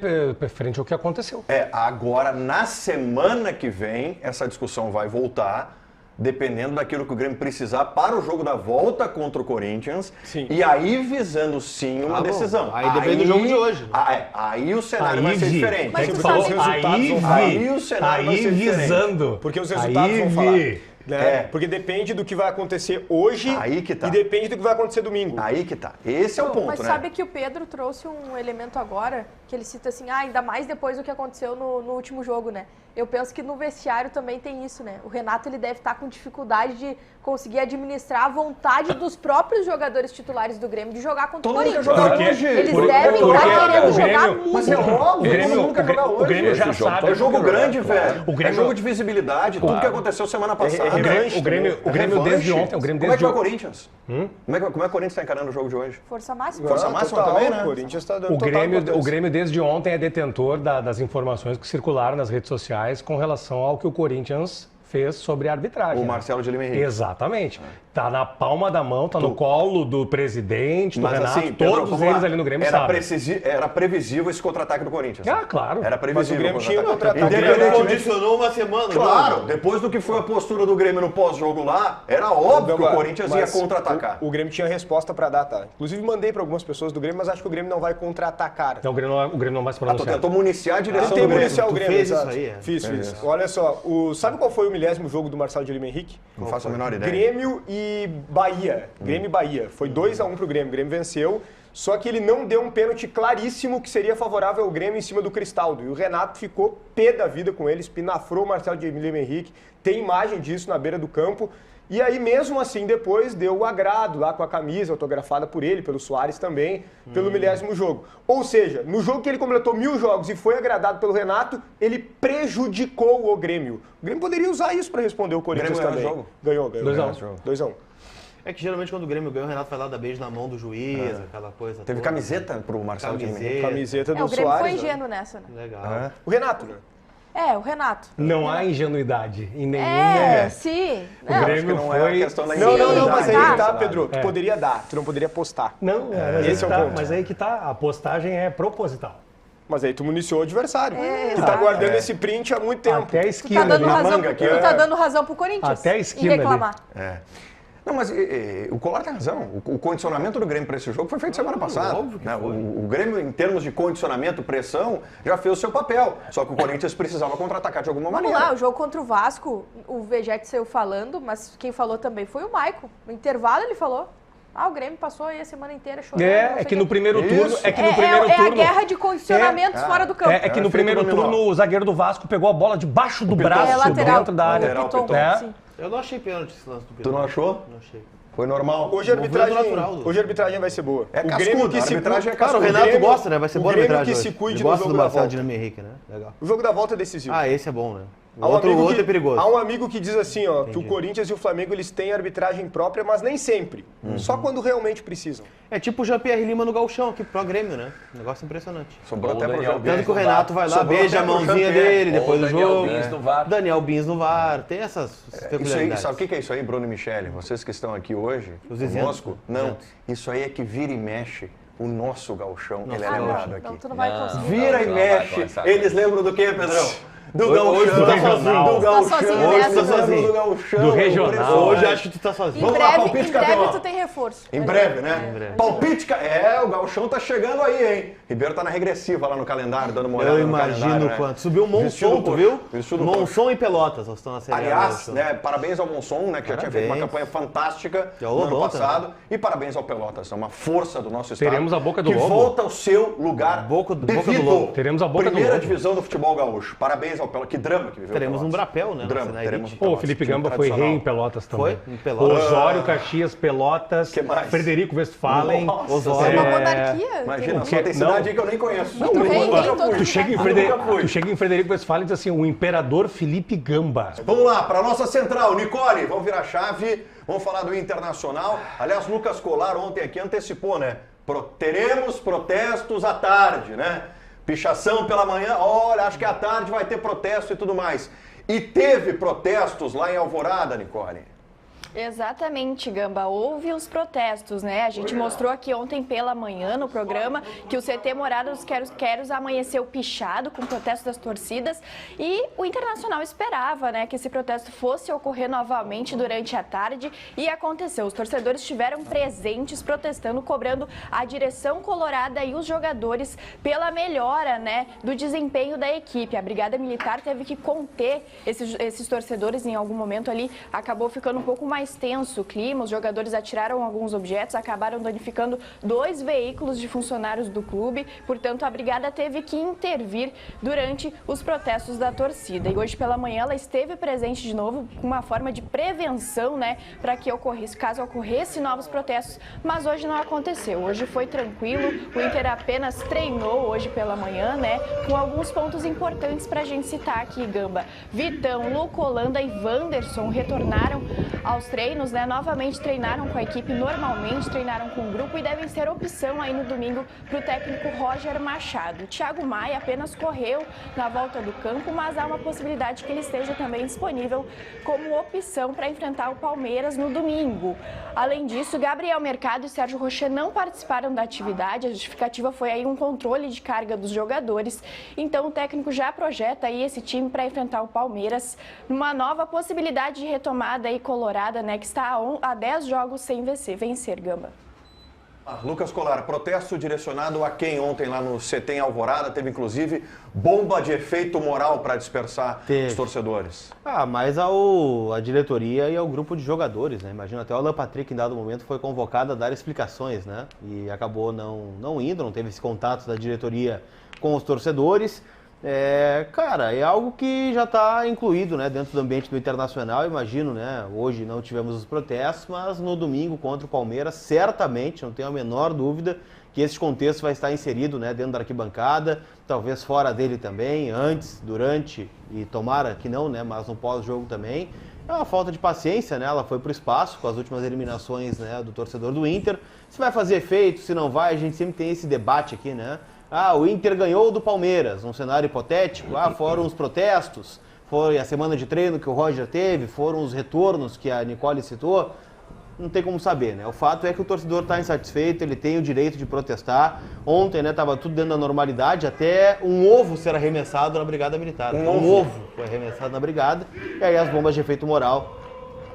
frente ao que aconteceu. Agora, na semana que vem, essa discussão vai voltar, dependendo daquilo que o Grêmio precisar para o jogo da volta contra o Corinthians. Sim. E aí visando sim uma decisão. Aí depende do jogo de hoje. Aí o cenário vai ser diferente. Mas tu Porque os sabe- resultados vão falar. Aí o cenário vai ser diferente. visando. Porque os resultados vão falar. Né? É. Porque depende do que vai acontecer hoje Aí que tá. e depende do que vai acontecer domingo. Aí que tá. Esse é o ponto, Mas né? sabe que o Pedro trouxe um elemento agora, que ele cita assim, ainda mais depois do que aconteceu no último jogo, né? Eu penso que no vestiário também tem isso, né? O Renato, ele deve estar com dificuldade de conseguir administrar a vontade dos próprios jogadores titulares do Grêmio de jogar contra Todo o mundo quer Corinthians. jogar Porque- hoje. Eles Por- devem porque estar querendo o jogar Grêmio- muito. Mas é óbvio, todo mundo quer jogar hoje. O Grêmio já Esse jogo sabe. É jogo grande, Claro. velho. O Grêmio- É jogo de visibilidade. Tudo que aconteceu semana passada. revanche O Grêmio revanche. desde ontem. O Grêmio Como é que desde vai o ontem. Corinthians? Como é que o Corinthians está encarando o jogo de hoje? Força máxima. Força Não, máxima total, também, né? O Corinthians está dando O total Grêmio, importância. desde ontem é detentor das informações que circularam nas redes sociais com relação ao que o Corinthians fez sobre a arbitragem. O né? Marcelo de Lima Henrique. Exatamente. Tá na palma da mão, tá no colo do presidente, do Mas Renato, assim, Pedro, todos vamos eles lá. ali no Grêmio era sabem. Era previsível esse contra-ataque do Corinthians. Claro. Era previsível. Grêmio tinha o contra-ataque. O Grêmio Independentemente- condicionou uma semana. Claro, depois do que foi a postura do Grêmio no pós-jogo lá, era óbvio que o Corinthians ia Mas contra-atacar. O Grêmio tinha resposta para dar, tá? Inclusive mandei para algumas pessoas do Grêmio, mas acho que o Grêmio não vai contra-atacar. Então o Grêmio não vai se Tu pronunciar. tentou municiar a direção Tentei do Grêmio. municiar o Tu Grêmio, fez exato. isso aí, é? Fiz. Olha só, sabe qual foi o 10º jogo do Marcelo de Lima Henrique? Não faço a menor ideia. Grêmio e Bahia. Grêmio e Bahia. Foi 2-1 pro Grêmio. O Grêmio venceu. Só que ele não deu um pênalti claríssimo que seria favorável ao Grêmio em cima do Cristaldo. E o Renato ficou pé da vida com ele, espinafrou o Marcelo de Lima Henrique. Tem imagem disso na beira do campo. E aí, mesmo assim, depois deu o agrado lá com a camisa autografada por ele, pelo Soares também, pelo 1000º jogo. Ou seja, no jogo que ele completou 1000 jogos e foi agradado pelo Renato, ele prejudicou o Grêmio. O Grêmio poderia usar isso para responder o Corinthians Grêmio também. ganhou o jogo? Ganhou. 2-1. 2-1. É que geralmente quando o Grêmio ganha, o Renato vai lá dar beijo na mão do juiz, aquela coisa Teve toda. camiseta pro Marcelo de Lima Henrique. Camiseta. Camiseta do O Grêmio foi Soares. né? ingênuo nessa, né? Legal. O Renato, né? O Renato. Não há ingenuidade em nenhum É, momento. sim. O Não, Grêmio não é a foi... questão da Não, ingenuidade. mas aí que tá, Pedro. Tu É. poderia dar, tu não poderia postar. Não, mas, esse é o ponto. mas aí que tá, a postagem é proposital. Mas aí tu municiou o adversário, que exato. tá guardando esse print há muito tempo. Até a Tu tá esquina dando ali. razão, manga aqui, tu tá dando razão pro Corinthians. Até a esquina em reclamar. Não, mas o Colar tem razão. O condicionamento do Grêmio para esse jogo foi feito semana passada. óbvio que Né? foi. O Grêmio, em termos de condicionamento, pressão, já fez o seu papel. Só que o Corinthians precisava contra-atacar de alguma Vamos maneira. lá, o jogo contra o Vasco, o Vegete saiu falando, mas quem falou também foi o Maicon. No intervalo ele falou. O Grêmio passou aí a semana inteira chorando. não sei É que o no quê. primeiro turno... Isso. É que no primeiro turno... a guerra de condicionamentos fora do campo. É que no efeito primeiro dominó. turno o zagueiro do Vasco pegou a bola debaixo do braço É lateral. dentro da área. Lateral, Piton, Piton. É. sim. Eu não achei pênalti esse lance do Tu não achou? Não achei. Foi normal. Hoje a arbitragem, Movimento natural, hoje a arbitragem vai ser boa. É O cascudo, Grêmio que a se arbitragem é Cara, o cascudo. Renato Grêmio- gosta, né? Vai ser o boa Grêmio arbitragem que hoje. se cuide Ele no gosta jogo do da Marcelo volta. de Lima Henrique, né? Legal. O jogo da volta é decisivo. Esse é bom, né? O Há um outro amigo que- é perigoso. Há um amigo que diz assim, ó, que o Corinthians e o Flamengo eles têm arbitragem própria, mas nem sempre. Só quando realmente precisam. É tipo o Jean-Pierre Lima no Gauchão aqui pro Grêmio, né? Um negócio impressionante. Sobrou Ou até o pro Daniel jogo. Tanto que o Renato vai lá, Sobrou beija a até pro mãozinha Jean-Pierre. dele depois Ou do Daniel jogo. Bins no VAR. Daniel Bins no VAR. Tem essas Isso aí, peculiaridades. sabe o que é isso aí, Bruno e Michele? Vocês que estão aqui hoje, Os conosco? isentos. Não, Isentos. isso aí é que vira e mexe o nosso gauchão, ele é Ah, lembrado não, aqui. então tu não vai conseguir. Vira e Não, mexe, vai, eles lembram do quê, Pedrão? Do Hoje tu tá sozinho. Do Gauchão. Tá sozinho Hoje nessa, tu tá sozinho. né? Do Gauchão. Do regional. Impressionante. Hoje acho que tu tá sozinho. Em Vamos lá, breve, palpite, em breve Capelão. tu tem reforço. Em breve, né? Em breve. Palpite, o Gauchão tá chegando aí, hein? Ribeiro tá na regressiva lá no calendário, dando uma olhada Eu no imagino calendário, né? quanto. Subiu o Vestido Monson, tu coxo. viu? Vestido Monson e Pelotas, nós estamos na Série A. Aliás, do né, parabéns ao Monson, né, que já tinha feito uma Parabéns. campanha fantástica E ao no ano Lobão passado. E parabéns ao Pelotas, é uma força do nosso estado. Teremos a boca do que Lobo. volta ao seu lugar Boca do devido. Lobo. Teremos a boca do Primeira Lobo. divisão do futebol gaúcho. Parabéns ao Pelotas. Que drama que viveu Teremos o um Pelotas. Brapel, né? Drama, na teremos Elite. Pô, o Pelotas, Felipe time Gamba foi tradicional. rei em Pelotas também. Foi? Em Pelotas. Osório, Caxias, Pelotas, Que mais? Frederico Westphalen. Nossa, Osório. É uma monarquia. Imagina, Não. só tem cidade aí que eu nem conheço. Muito rei, Nunca rei em todo fui. Tu chega em, Nunca fui. tu chega em Frederico Westphalen e diz assim, o imperador Felipe Gamba. Vamos lá, para nossa central. Nicole, vamos virar a chave, vamos falar do Internacional. Aliás, Lucas Colar ontem aqui antecipou, né? Teremos protestos à tarde, né? Pichação pela manhã, olha, acho que à tarde vai ter protesto e tudo mais. E teve protestos lá em Alvorada, Nicole? Exatamente, Gamba. Houve os protestos, né? A gente mostrou aqui ontem pela manhã no programa que o CT Morada dos Queros amanheceu pichado com protesto das torcidas e o Internacional esperava, né, que esse protesto fosse ocorrer novamente durante a tarde e aconteceu. Os torcedores estiveram presentes protestando, cobrando a direção colorada e os jogadores pela melhora, né, do desempenho da equipe. A Brigada Militar teve que conter esses torcedores em algum momento ali, acabou ficando um pouco mais tenso o clima, os jogadores atiraram alguns objetos, acabaram danificando 2 veículos de funcionários do clube, portanto a brigada teve que intervir durante os protestos da torcida. E hoje pela manhã ela esteve presente de novo com uma forma de prevenção, né, para que ocorresse, caso ocorresse novos protestos, mas hoje não aconteceu. Hoje foi tranquilo, o Inter apenas treinou hoje pela manhã, né, com alguns pontos importantes para a gente citar aqui, Gamba. Vitão, Luco Holanda e Wanderson retornaram aos treinos, né? Novamente treinaram com a equipe normalmente, treinaram com o grupo e devem ser opção aí no domingo para o técnico Roger Machado. Thiago Maia apenas correu na volta do campo, mas há uma possibilidade que ele esteja também disponível como opção para enfrentar o Palmeiras no domingo. Além disso, Gabriel Mercado e Sérgio Rocher não participaram da atividade, a justificativa foi aí um controle de carga dos jogadores, então o técnico já projeta aí esse time para enfrentar o Palmeiras numa nova possibilidade de retomada aí colorada, né, que está há 10 jogos sem vencer, Gamba. Lucas Colar, protesto direcionado a quem ontem lá no CT em Alvorada? Teve inclusive bomba de efeito moral para dispersar os torcedores. Mais a diretoria e ao grupo de jogadores, né? Imagina, até o Alan Patrick em dado momento foi convocado a dar explicações, né? E acabou não indo, não teve esse contato da diretoria com os torcedores. Cara, é algo que já está incluído, né, dentro do ambiente do Internacional, imagino, né, hoje não tivemos os protestos, mas no domingo contra o Palmeiras, certamente, não tenho a menor dúvida, que esse contexto vai estar inserido, né, dentro da arquibancada, talvez fora dele também, antes, durante, e tomara que não, né, mas no pós-jogo também. É uma falta de paciência, né, ela foi para o espaço com as últimas eliminações, né, do torcedor do Inter. Se vai fazer efeito, se não vai, a gente sempre tem esse debate aqui, né. O Inter ganhou do Palmeiras, um cenário hipotético, foram os protestos, foi a semana de treino que o Roger teve, foram os retornos que a Nicole citou, não tem como saber, né? O fato é que o torcedor está insatisfeito, ele tem o direito de protestar. Ontem, né, estava tudo dentro da normalidade, até um ovo ser arremessado na Brigada Militar. Um ovo foi arremessado na Brigada, e aí as bombas de efeito moral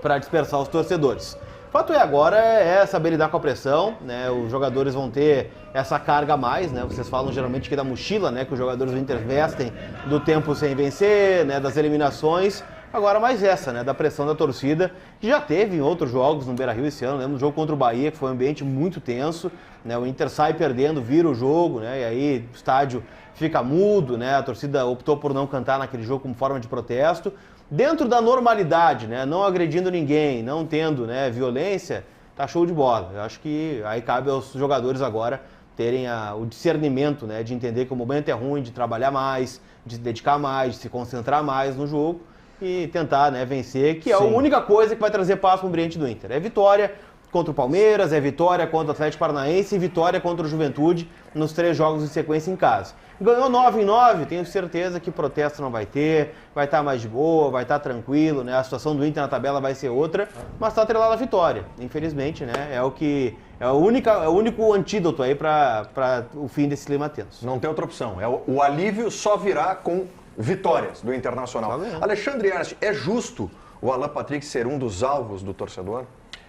para dispersar os torcedores. O fato agora é saber lidar com a pressão, né? Os jogadores vão ter essa carga a mais, né? Vocês falam geralmente aqui da mochila, né, que os jogadores do Inter vestem do tempo sem vencer, né, das eliminações. Agora mais essa, né, da pressão da torcida, que já teve em outros jogos no Beira-Rio esse ano, lembra do jogo contra o Bahia, que foi um ambiente muito tenso, né? O Inter sai perdendo, vira o jogo, né? E aí o estádio fica mudo, né? A torcida optou por não cantar naquele jogo como forma de protesto. Dentro da normalidade, né, não agredindo ninguém, não tendo, né, violência, tá show de bola. Eu acho que aí cabe aos jogadores agora terem o discernimento, né, de entender que o momento é ruim, de trabalhar mais, de se dedicar mais, de se concentrar mais no jogo e tentar, né, vencer, que é a única coisa que vai trazer paz para o ambiente do Inter. É vitória contra o Palmeiras, é vitória contra o Atlético Paranaense e vitória contra o Juventude nos 3 jogos em sequência em casa. Ganhou 9-9, tenho certeza que protesto não vai ter, vai estar mais de boa, vai estar tranquilo, né? A situação do Inter na tabela vai ser outra, mas está atrelada à vitória. Infelizmente, né? É o único antídoto aí para o fim desse clima tenso. Não tem outra opção. O alívio só virá com vitórias do Internacional. Alexandre Ernst, é justo o Alan Patrick ser um dos alvos do torcedor?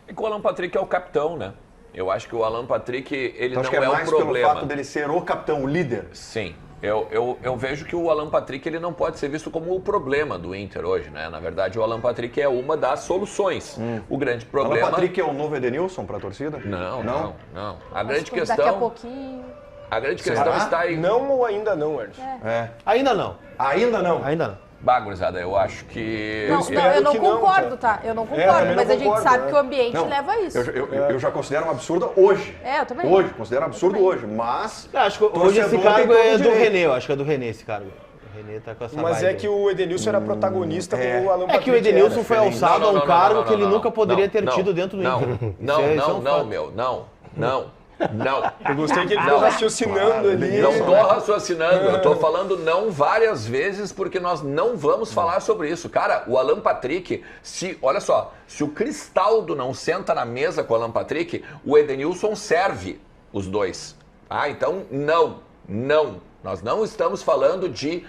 É que o Alan Patrick é o capitão, né? Eu acho que o Alan Patrick, ele Então, não acho que é o mais problema. pelo fato dele ser o capitão, o líder. Sim. Eu vejo que o Alan Patrick ele não pode ser visto como o problema do Inter hoje, né? Na verdade, o Alan Patrick é uma das soluções. O grande problema... Alan Patrick é o novo Edenilson para a torcida? Não. A grande questão... Daqui a pouquinho... A grande questão está aí... Não ou ainda não, Ernst? Ainda não. Ainda não. Ainda não. Gurizada, eu acho que... Não, eu não que não, concordo, tá? Eu não concordo, também mas não a gente concordo, sabe que o ambiente Não, leva a isso. Eu já considero um absurdo hoje. Eu também. Hoje, considero um absurdo hoje, mas... Eu acho que hoje esse torcedor cargo tem todo é do direito. René, eu acho que é do René esse cargo. O René tá com essa Mas vibe é aí. que o Edenilson era protagonista como o Alan É Patrick que o Edenilson era. foi alçado a um cargo que ele não, nunca poderia não, ter não, tido dentro do Inter. Não. Eu gostei que ele ficou raciocinando ali. Não tô raciocinando, eu tô falando não várias vezes porque nós não vamos falar sobre isso. Cara, o Alan Patrick, olha só, se o Cristaldo não senta na mesa com o Alan Patrick, o Edenilson serve os dois. Então, não. Nós não estamos falando de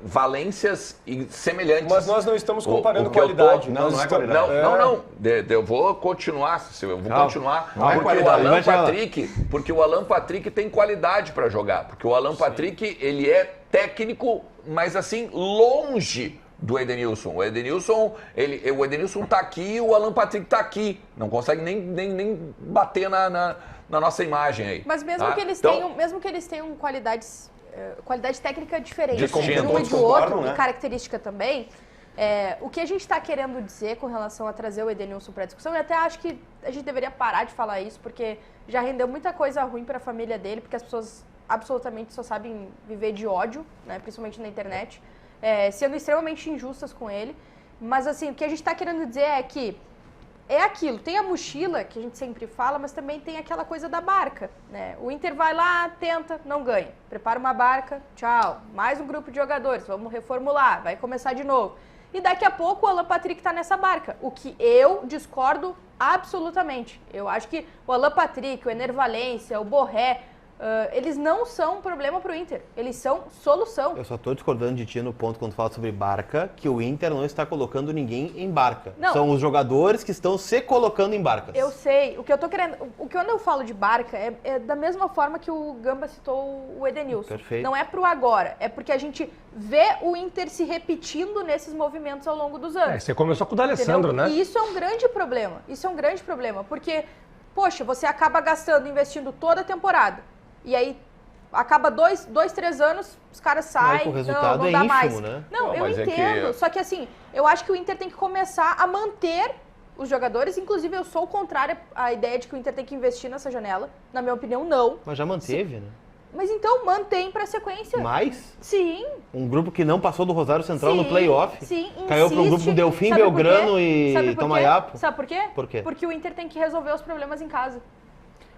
valências semelhantes. Mas nós não estamos comparando que eu qualidade. Não é qualidade. Não. Eu vou continuar. Não é qualidade. Porque o Alan Patrick tem qualidade para jogar. Porque o Alan Patrick, ele é técnico, mas assim, longe do Edenilson. O Edenilson tá aqui, o Alan Patrick tá aqui. Não consegue nem bater na nossa imagem aí. Mas mesmo que eles tenham qualidade técnica diferente de Distinto. um e do outro, né? e característica também, o que a gente está querendo dizer com relação a trazer o Edenilson para a discussão, eu até acho que a gente deveria parar de falar isso, porque já rendeu muita coisa ruim para a família dele, porque as pessoas absolutamente só sabem viver de ódio, né, principalmente na internet, sendo extremamente injustas com ele. Mas assim, o que a gente está querendo dizer é que é aquilo, tem a mochila, que a gente sempre fala, mas também tem aquela coisa da barca, né? O Inter vai lá, tenta, não ganha. Prepara uma barca, tchau. Mais um grupo de jogadores, vamos reformular, vai começar de novo. E daqui a pouco o Alan Patrick tá nessa barca, o que eu discordo absolutamente. Eu acho que o Alan Patrick, o Ener Valencia, o Borré, eles não são um problema pro Inter, eles são solução. Eu só tô discordando de ti no ponto quando fala sobre barca, que o Inter não está colocando ninguém em barca. Não. São os jogadores que estão se colocando em barcas. Eu sei, quando eu falo de barca é da mesma forma que o Gamba citou o Edenilson. Perfeito. Não é pro agora, é porque a gente vê o Inter se repetindo nesses movimentos ao longo dos anos. Você começou com o D'Alessandro, Entendeu? né? E isso é um grande problema, porque, poxa, você acaba investindo toda a temporada, e aí acaba 2, 3 anos, os caras saem, o resultado não dá ínfimo, mais. né? Não, eu mas entendo, só que assim, eu acho que o Inter tem que começar a manter os jogadores, inclusive eu sou contrária à ideia de que o Inter tem que investir nessa janela, na minha opinião, não. Mas já manteve, né? Mas então mantém pra sequência. Mas Sim. um grupo que não passou do Rosário Central Sim, no playoff. sim, Caiu para um grupo com Delfim, Sabe por quê? Belgrano Sabe e por quê? Tomaiapo. Sabe por quê? Por quê? Porque o Inter tem que resolver os problemas em casa.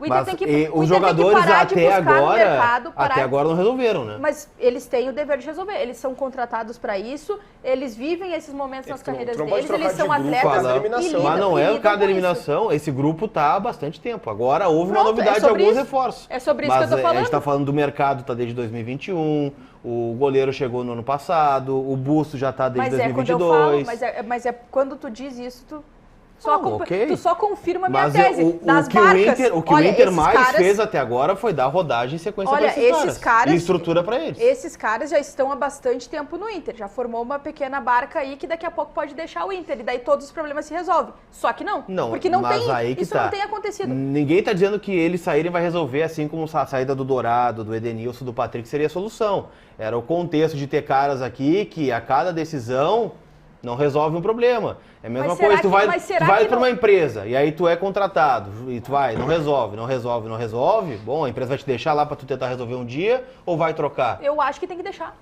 O Inter Mas tem que, os jogadores parar de até buscar no mercado, até agora não resolveram, né? Mas eles têm o dever de resolver. Eles são contratados para isso, eles vivem esses momentos nas carreiras tu não pode deles, eles trocar são de grupo, atletas fala, eliminação. Mas não e é lidam cada com eliminação, esse grupo tá há bastante tempo. Agora houve uma Pronto, novidade é de sobre alguns isso. reforços. É sobre isso Mas que eu tô a gente falando. tá falando do mercado, tá desde 2021, o goleiro chegou no ano passado, o Busto já tá desde Mas é quando eu 2022. falo, mas é quando tu diz isso, tu ok. tu só confirma a minha Mas tese. o Das que o barcas, Inter, olha, Inter esses mais caras- fez até agora foi dar rodagem em sequência Olha, para esses esses caras- e estrutura para eles. Esses caras já estão há bastante tempo no Inter. Já formou uma pequena barca aí que daqui a pouco pode deixar o Inter. E daí todos os problemas se resolvem. Só que não. Não, porque não mas tem. aí que Isso tá. não tem acontecido. Ninguém tá dizendo que eles saírem vai resolver, assim como a saída do Dourado, do Edenilson, do Patrick seria a solução. Era o contexto de ter caras aqui que a cada decisão não resolve um problema. É a mesma Mas será coisa, tu que- vai, mas será tu vai que para não- uma empresa e aí tu é contratado e tu vai, não resolve. Bom, a empresa vai te deixar lá para tu tentar resolver um dia ou vai trocar? Eu acho que tem que deixar.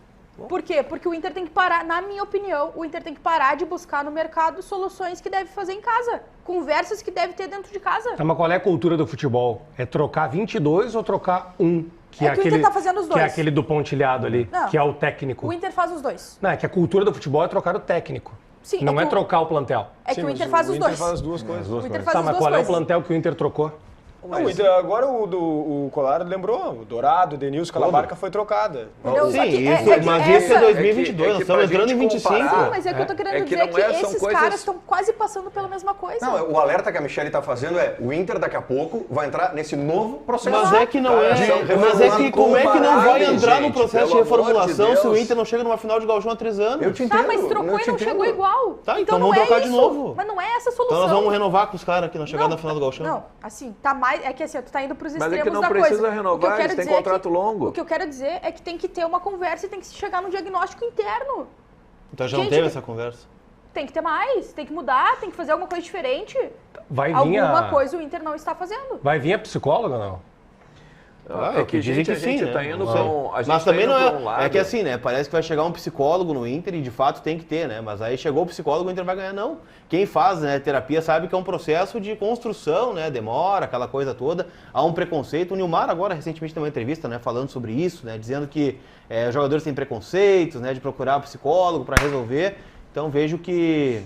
Por quê? Porque o Inter tem que parar, na minha opinião, o Inter tem que parar de buscar no mercado soluções que deve fazer em casa. Conversas que deve ter dentro de casa. Tá, mas qual é a cultura do futebol? É trocar 22 ou trocar um? É que o Inter tá fazendo os Que é dois. aquele do pontilhado ali, Não. que é o técnico. O Inter faz os dois. Não, é que a cultura do futebol é trocar o técnico. Sim, Não é é que trocar o plantel. É que o Inter faz os dois. faz as duas coisas. O Inter faz Tá, as mas duas qual é o coisas. plantel que o Inter trocou? Não, agora o Colar lembrou, o Dourado, o Denilson, aquela barca foi trocada. Não, Sim, só que mas isso é 2022, nós estamos entrando em 25. Não, mas é que eu tô querendo dizer que esses caras estão quase passando pela mesma coisa. Não, o alerta que a Michelle está fazendo é o Inter daqui a pouco vai entrar nesse novo processo. Mas é que não é. Mas é que como é que não vai entrar no processo de reformulação se o Inter não chega numa final de Gauchão há 3 anos? Eu te entendo. Tá, mas trocou e não chegou igual. Tá, então vamos trocar de novo. Mas não é essa a solução. Então nós vamos renovar com os caras aqui na chegada da final do Gauchão. Não, assim, tá mais. É que assim, tu tá indo pros extremos Mas é que não da precisa coisa. renovar, eles têm contrato longo. O que eu quero dizer é que tem que ter uma conversa e tem que se chegar num diagnóstico interno. Então já não teve essa conversa. Tem que ter mais, tem que mudar, tem que fazer alguma coisa diferente. Vai vir Alguma coisa o Inter não está fazendo. Vai vir a psicóloga, não? É que dizem que sim, né? Tá indo pra um, a gente Mas tá também indo não pra um lado. é que assim, né? Parece que vai chegar um psicólogo no Inter e de fato tem que ter, né? Mas aí chegou o psicólogo, o Inter vai ganhar, não. Quem faz, né, terapia sabe que é um processo de construção, né? Demora, aquela coisa toda. Há um preconceito. O Nilmar agora recentemente deu uma entrevista, né, falando sobre isso, né? Dizendo que os jogadores têm preconceitos, né? De procurar um psicólogo para resolver. Então vejo que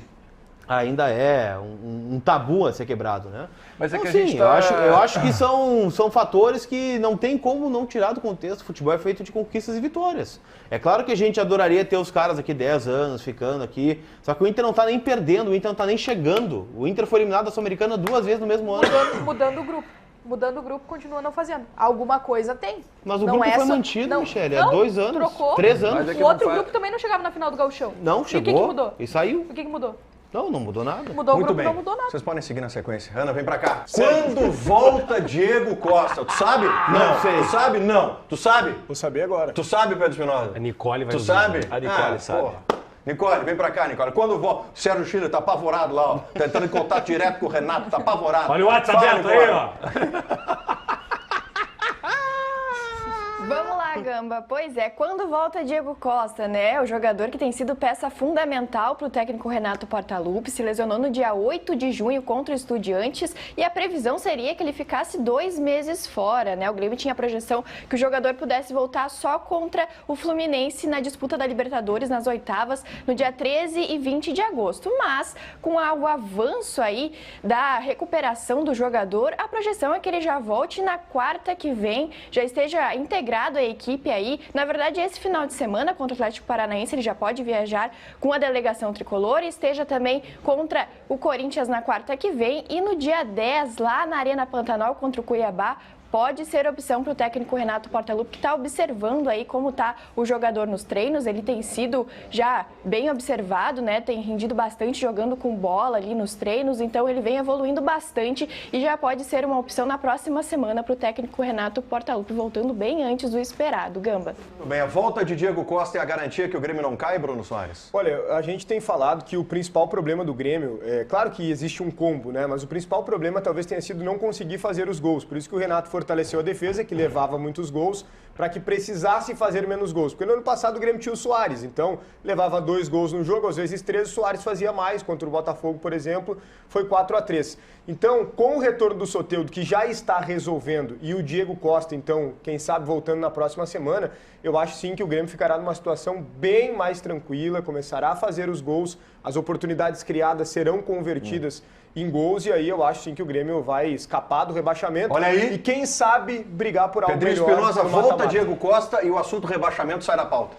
ainda é um tabu a ser quebrado, né? Mas é então, que a gente tá... eu acho que são fatores que não tem como não tirar do contexto. O futebol é feito de conquistas e vitórias. É claro que a gente adoraria ter os caras aqui 10 anos, ficando aqui, só que o Inter não tá nem perdendo, o Inter não tá nem chegando. O Inter foi eliminado da Sul-Americana 2 vezes no mesmo ano. Mudando o grupo. Mudando o grupo, continua não fazendo. Alguma coisa tem. Mas o grupo foi mantido, Michele, há 2 anos, trocou. 3 anos. O outro grupo também não chegava na final do Gauchão. Não, chegou. E o que mudou? E saiu. O que mudou? Não mudou nada. Mudou Muito o grupo, bem. não mudou nada. Vocês podem seguir na sequência. Ana, vem pra cá. Quando volta Diego Costa? Tu sabe? Não. sei. Tu sabe? Não. Tu sabe? Vou saber agora. Tu sabe, Pedro Espinosa? A Nicole vai Tu nos sabe? dizer. A Nicole sabe. Pô. Nicole, vem pra cá, Nicole. Quando volta... O Sérgio Chile tá apavorado lá, ó. Tentando em contato direto com o Renato, tá apavorado. Olha o WhatsApp Fala, aberto aí, Nicole. ó. Vamos lá, Gamba. Pois é, quando volta Diego Costa, né? O jogador que tem sido peça fundamental para o técnico Renato Portaluppi, se lesionou no dia 8 de junho contra o Estudiantes e a previsão seria que ele ficasse 2 meses fora, né? O Grêmio tinha a projeção que o jogador pudesse voltar só contra o Fluminense na disputa da Libertadores nas oitavas no dia 13 e 20 de agosto. Mas com o avanço aí da recuperação do jogador, a projeção é que ele já volte na quarta que vem, já esteja integrado a equipe aí. Na verdade, esse final de semana contra o Atlético Paranaense ele já pode viajar com a delegação tricolor e esteja também contra o Corinthians na quarta que vem e no dia 10 lá na Arena Pantanal contra o Cuiabá. Pode ser opção para o técnico Renato Portaluppi, que está observando aí como está o jogador nos treinos. Ele tem sido já bem observado, né? Tem rendido bastante jogando com bola ali nos treinos, então ele vem evoluindo bastante e já pode ser uma opção na próxima semana para o técnico Renato Portaluppi, voltando bem antes do esperado. Gamba. Tudo bem, a volta de Diego Costa é a garantia que o Grêmio não cai, Bruno Soares? Olha, a gente tem falado que o principal problema do Grêmio, claro que existe um combo, né? Mas o principal problema talvez tenha sido não conseguir fazer os gols. Por isso que o Renato fortaleceu a defesa, que levava muitos gols, para que precisasse fazer menos gols. Porque no ano passado o Grêmio tinha o Soares, então levava 2 gols no jogo, às vezes 3, o Soares fazia mais. Contra o Botafogo, por exemplo, foi 4-3. Então, com o retorno do Soteldo, que já está resolvendo, e o Diego Costa, então, quem sabe voltando na próxima semana, eu acho sim que o Grêmio ficará numa situação bem mais tranquila, começará a fazer os gols, as oportunidades criadas serão convertidas em gols, e aí eu acho sim que o Grêmio vai escapar do rebaixamento. Olha aí. E quem sabe brigar por algo Pedrinho melhor. Espinosa, no volta mata-mata. Diego Costa e o assunto rebaixamento sai da pauta.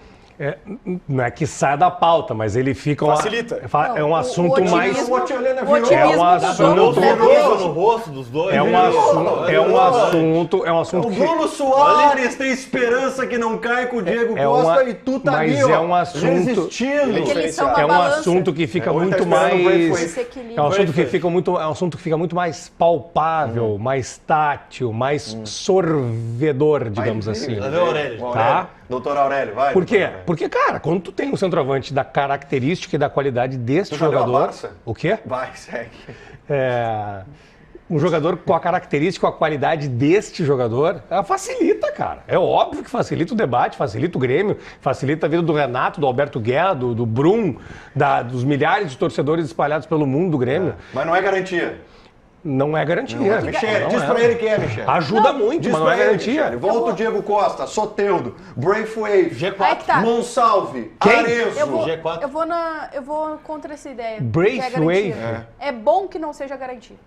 Não é que sai da pauta, mas ele fica... Facilita. É um assunto o mais... otimismo- O Helena o virou. otimismo É um assunto- mudou no Nervoso no rosto dos dois. É um assunto O que... Bruno Soares tem esperança que não cai com o Diego É Costa uma- e tu tá mas ali, ó, é um assunto- resistindo. Eles são uma É um balança. assunto que fica hoje tá muito esperando o Braithwaite. mais... Esse equilíbrio. É um assunto que fica muito mais palpável, mais tátil, mais sorvedor, digamos assim. Lá vem o Aurélio. O Aurélio. Tá? Doutor Aurélio, vai. Por quê? doutor Aurélio. Porque, cara, quando tu tem um centroavante da característica e da qualidade deste Tu já deu a jogador... Barça? O quê? Vai, segue. Um jogador com a característica, com a qualidade deste jogador, ela facilita, cara. É óbvio que facilita o debate, facilita o Grêmio, facilita a vida do Renato, do Alberto Guerra, do Brum, dos milhares de torcedores espalhados pelo mundo do Grêmio. Mas não é garantia. Não é garantia. Michele, Não diz é. pra ele que é, Michele. Ajuda muito, Diz mas não é pra ele, garantia. Michele. Volta o Diego Costa, Soteldo, Braithwaite, Aí que tá. Monsalve, Quem? Arezo. G4. Eu vou contra essa ideia. Braithwaite. Que é garantia. É bom que não seja garantia.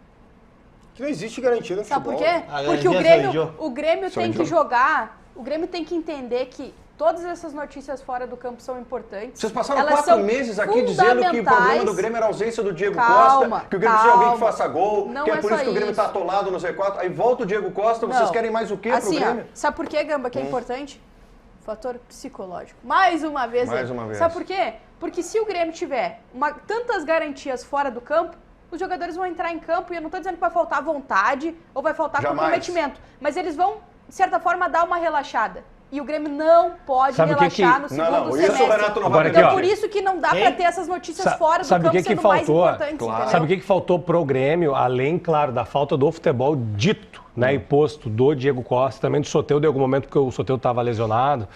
Que não existe garantia no Sabe futebol. por quê? Ah, Porque garantia o Grêmio tem que jogar, o Grêmio tem que entender que todas essas notícias fora do campo são importantes. Vocês passaram Elas 4 são meses aqui dizendo que o problema do Grêmio era a ausência do Diego Costa, que o Grêmio precisa de alguém que faça gol, Não que é é por só isso que o Grêmio isso. está atolado no Z4. Aí volta o Diego Costa, vocês Não. querem mais o quê Assim, pro Grêmio? sabe por que, Gamba, que é importante? Fator psicológico. Mais uma vez. Mais aí. uma vez. Sabe por quê? Porque se o Grêmio tiver tantas garantias fora do campo, os jogadores vão entrar em campo e eu não estou dizendo que vai faltar vontade ou vai faltar Jamais. comprometimento, mas eles vão, de certa forma, dar uma relaxada. E o Grêmio não pode Sabe o que relaxar que- no segundo Não, semestre. isso o Renato não vai Agora aqui, Então, ó. por isso que não dá pra ter essas notícias fora do sabe campo o que sendo que mais faltou? importantes, entendeu? Sabe o que faltou pro Grêmio, além, claro, da falta do futebol dito, né, e posto do Diego Costa, também do Soteldo, em algum momento porque o Soteldo estava lesionado,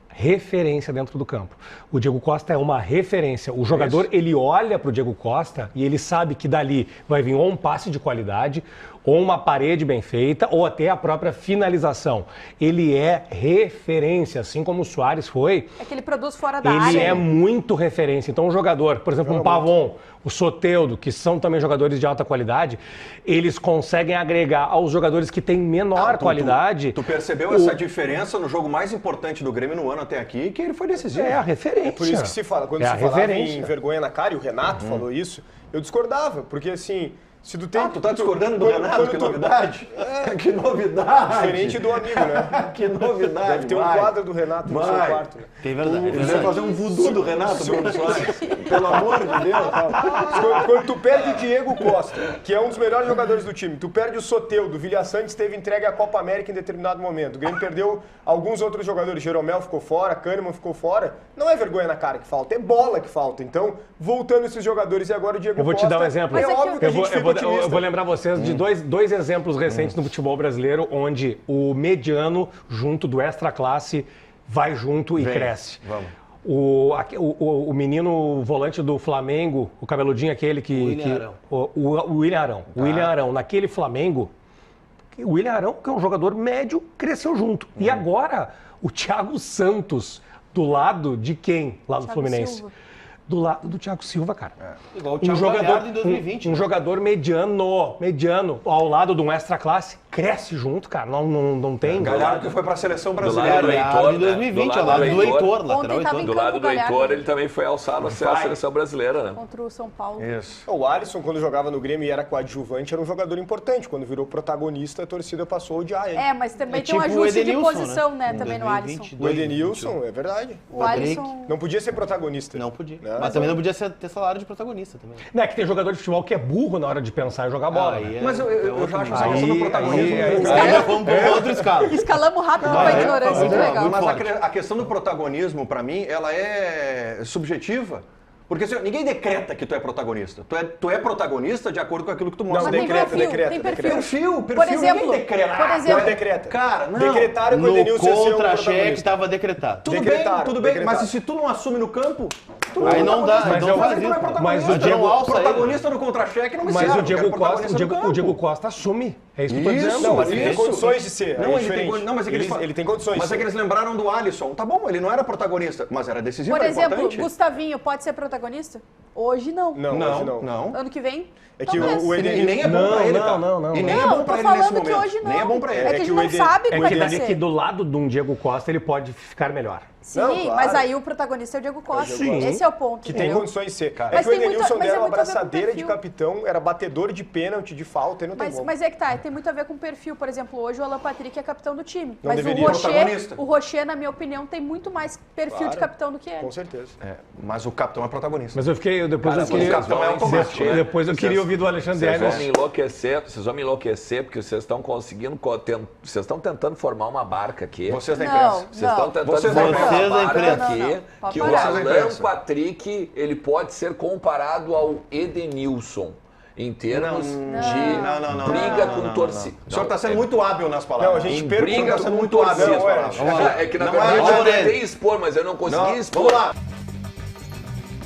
referência dentro do campo. O Diego Costa é uma referência. O jogador, ele olha pro Diego Costa e ele sabe que dali vai vir ou um passe de qualidade, ou uma parede bem feita, ou até a própria finalização. Ele é referência, assim como o Soares foi. É que ele produz fora da Ele área. é muito referência. Então, um jogador, por exemplo, um Pavon, o Soteldo, que são também jogadores de alta qualidade, eles conseguem agregar aos jogadores que têm menor qualidade. Tu percebeu essa diferença no jogo mais importante do Grêmio no ano até aqui, que ele foi decisivo. É a referência. É por isso que se fala, quando É se a falava referência. em vergonha na cara, e o Renato falou isso, eu discordava, porque assim, se tu tem... Ah, tu tá discordando do quando- Renato? quando Que tu- novidade! Que novidade! Diferente do amigo, né? Que novidade! Deve ter um vai. quadro do Renato no seu Vai. quarto, né? Tem verdade. Ele vai fazer um voodoo do Renato, Bruno Soares. Pelo amor de Deus. Quando tu perde o Diego Costa, que é um dos melhores jogadores do time, tu perde o Soteldo, o Vilha Santos teve entregue à Copa América em determinado momento. O Grêmio perdeu alguns outros jogadores, Jeromel ficou fora, Kahneman ficou fora. Não é vergonha na cara que falta, é bola que falta. Então, voltando esses jogadores e agora o Diego Eu vou Costa... te dar um exemplo. É Mas é que óbvio que a gente fica otimista. eu vou lembrar vocês de dois exemplos recentes no futebol brasileiro, onde o mediano, junto do extra classe, vai junto e cresce. Vamos. O menino volante do Flamengo, o cabeludinho aquele que... William Arão. O William Arão. O William Arão, naquele Flamengo, o William Arão, que é um jogador médio, cresceu junto. E agora, o Thiago Santos, do lado de quem lá do Thiago Fluminense? Silva. Do lado do Thiago Silva, cara. Igual o Thiago Galhardo em 2020. Um jogador mediano, ao lado de um extra classe, cresce junto, cara. Não tem. Galhardo que foi para a seleção Do lado brasileira. do Galhardo Heitor, em né? 2020, Do ao lado lado do do Heitor. Heitor, lateral Ontem tava Heitor. em Do lado do Galhardo. Heitor, ele também foi alçado a ser a seleção brasileira, né? Contra o São Paulo. Isso. O Alisson, quando jogava no Grêmio e era coadjuvante, era um jogador importante. Quando virou protagonista, a torcida passou a odiar ele. É, mas também É tem um tipo o ajuste de Edenilson, posição, né, Em também no 2020, Alisson. O Edenilson, é verdade. O Alisson... Não podia ser protagonista. Não podia. Né? Mas também não podia ter salário de protagonista também. Não é que tem jogador de futebol que é burro na hora de pensar em jogar bola. né? Mas eu já acho essa questão do Aí- protagonismo. Aí vamos para outro escala. Escalamos rápido com a ignorância, que legal. muito Mas forte. a questão do protagonismo, pra mim, ela é subjetiva. Porque assim, ninguém decreta que tu é protagonista. Tu é protagonista de acordo com aquilo que tu mostra. Não, Mas tem decreta, perfil, decreta, tem decreta. perfil. Perfil, Por exemplo, ninguém decreta. por exemplo, Não decreta. Cara, não. Decretaram que o No Edenilson ia ser um contra-cheque protagonista. estava decretado. Tudo Decretaram, bem, decretaram. mas se tu não assume no campo, tu Aí é não dá, protagonista. então Mas faz tu não é isso. protagonista. Mas o Não, Diego- protagonista no contra-cheque não me Mas serve, o eu Diego quero Costa, protagonista no campo. o Diego Costa assume. É isso que eu tô Isso, dizendo. Não, mas ele tem Isso. condições de ser. Não, é ele tem, diferente. não, mas é que eles falam- ele tem condições. Mas é que eles lembraram do Alisson. Tá bom, ele não era protagonista, mas era decisivo, Por era exemplo, importante. Gustavinho pode ser protagonista? Hoje não. Não, hoje não. não. Ano que vem? É que talvez. o E Edenilson... nem é bom pra ele, tá? E nem é Não, bom tô pra ele nesse falando que momento. hoje não. Nem é bom pra ele. É que a É gente que o não Eden- sabe é como é que vai Entender que ser. do lado de um Diego Costa ele pode ficar melhor. Sim, Não, claro. mas aí o protagonista é o Diego Costa. Sim. Esse é o ponto, Que tem entendeu? condições de ser. Mas É que o tem muito- Edenilson mas é deram uma muito a ver com abraçadeira de perfil. capitão, era batedor de pênalti, de falta, e não tem como. Mas é que tá, tem muito a ver com o perfil. Por exemplo, hoje o Alan Patrick é capitão do time. Não Mas deveria. Protagonista. o Rocher, na minha opinião, tem muito mais perfil Claro. de capitão do que ele. Com certeza. É, mas o capitão é protagonista. Mas eu fiquei, depois Cara, eu queria, o capitão é automático, né? depois eu queria ouvir do Alexandre Vocês vão Hermes. me enlouquecer, porque vocês estão conseguindo, vocês estão tentando formar uma barca aqui. Vocês da Não, imprensa. Vocês estão tentando Vocês da formar imprensa. uma barca Vocês da aqui, imprensa. Não. que Pode o parar. Vocês da Alan imprensa. Patrick, ele pode ser comparado ao Edenilson. Em termos de briga com torcida. O senhor está sendo muito hábil nas palavras. Não, a gente Em pergunta briga tá sendo com muito hábil nas torcida. palavras. É que na Não verdade é- eu tentei expor, mas eu não consegui Não, expor. vamos lá.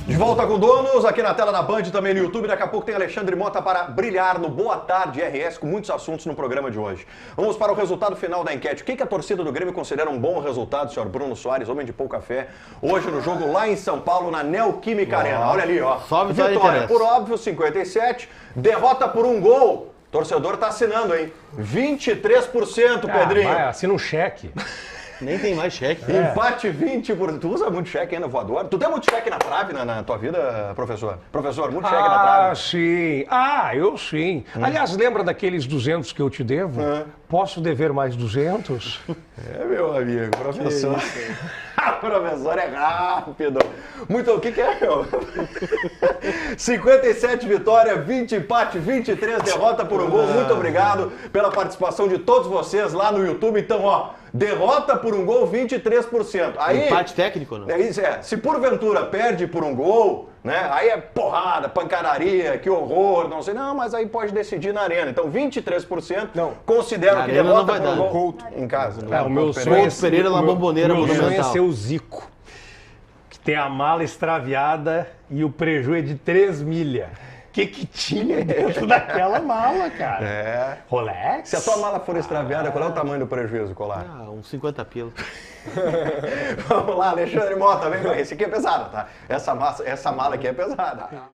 De volta com Donos, aqui na tela da Band, também no YouTube. Daqui a pouco tem Alexandre Mota para brilhar no Boa Tarde RS, com muitos assuntos no programa de hoje. Vamos para o resultado final da enquete. O que a torcida do Grêmio considera um bom resultado, senhor Bruno Soares, homem de pouca fé, hoje no jogo lá em São Paulo, na Neoquímica Arena. Olha ali, ó. Só vitória Vitória interessa. por óbvio, 57. Derrota por um gol, Torcedor tá assinando, hein? 23%, Pedrinho. Vai, assina um cheque. Nem tem mais cheque. Empate 20%. Tu usa muito cheque ainda, voador? Tu tem muito cheque na trave na tua vida, professor? Professor, muito cheque na trave? Sim. Eu sim. Aliás, lembra daqueles 200 que eu te devo? Posso dever mais 200? É, meu amigo, professor. Professor é rápido. Muito, o que é, meu? 57 vitória, 20 empate, 23 derrota por um gol. Muito obrigado pela participação de todos vocês lá no YouTube. Então, ó, derrota por um gol, 23%. Aí, empate técnico, não? É isso, se porventura perde por um gol, né? Aí é porrada, pancadaria, que horror, não sei. Não, mas aí pode decidir na arena. Então, 23% considero que derrota por um gol em casa. O meu sonho Couto Pereira na Bomboneira meu sonho é Monumental. ser o Zico, que tem a mala extraviada e o prejuízo é de 3 milhas. O que tinha dentro daquela mala, cara? É. Rolex? Se a tua mala for extraviada, qual é o tamanho do prejuízo, Colar? Uns 50 pila. Vamos lá, Alexandre Mota, vem com esse aqui é pesado, tá? Essa mala aqui é pesada.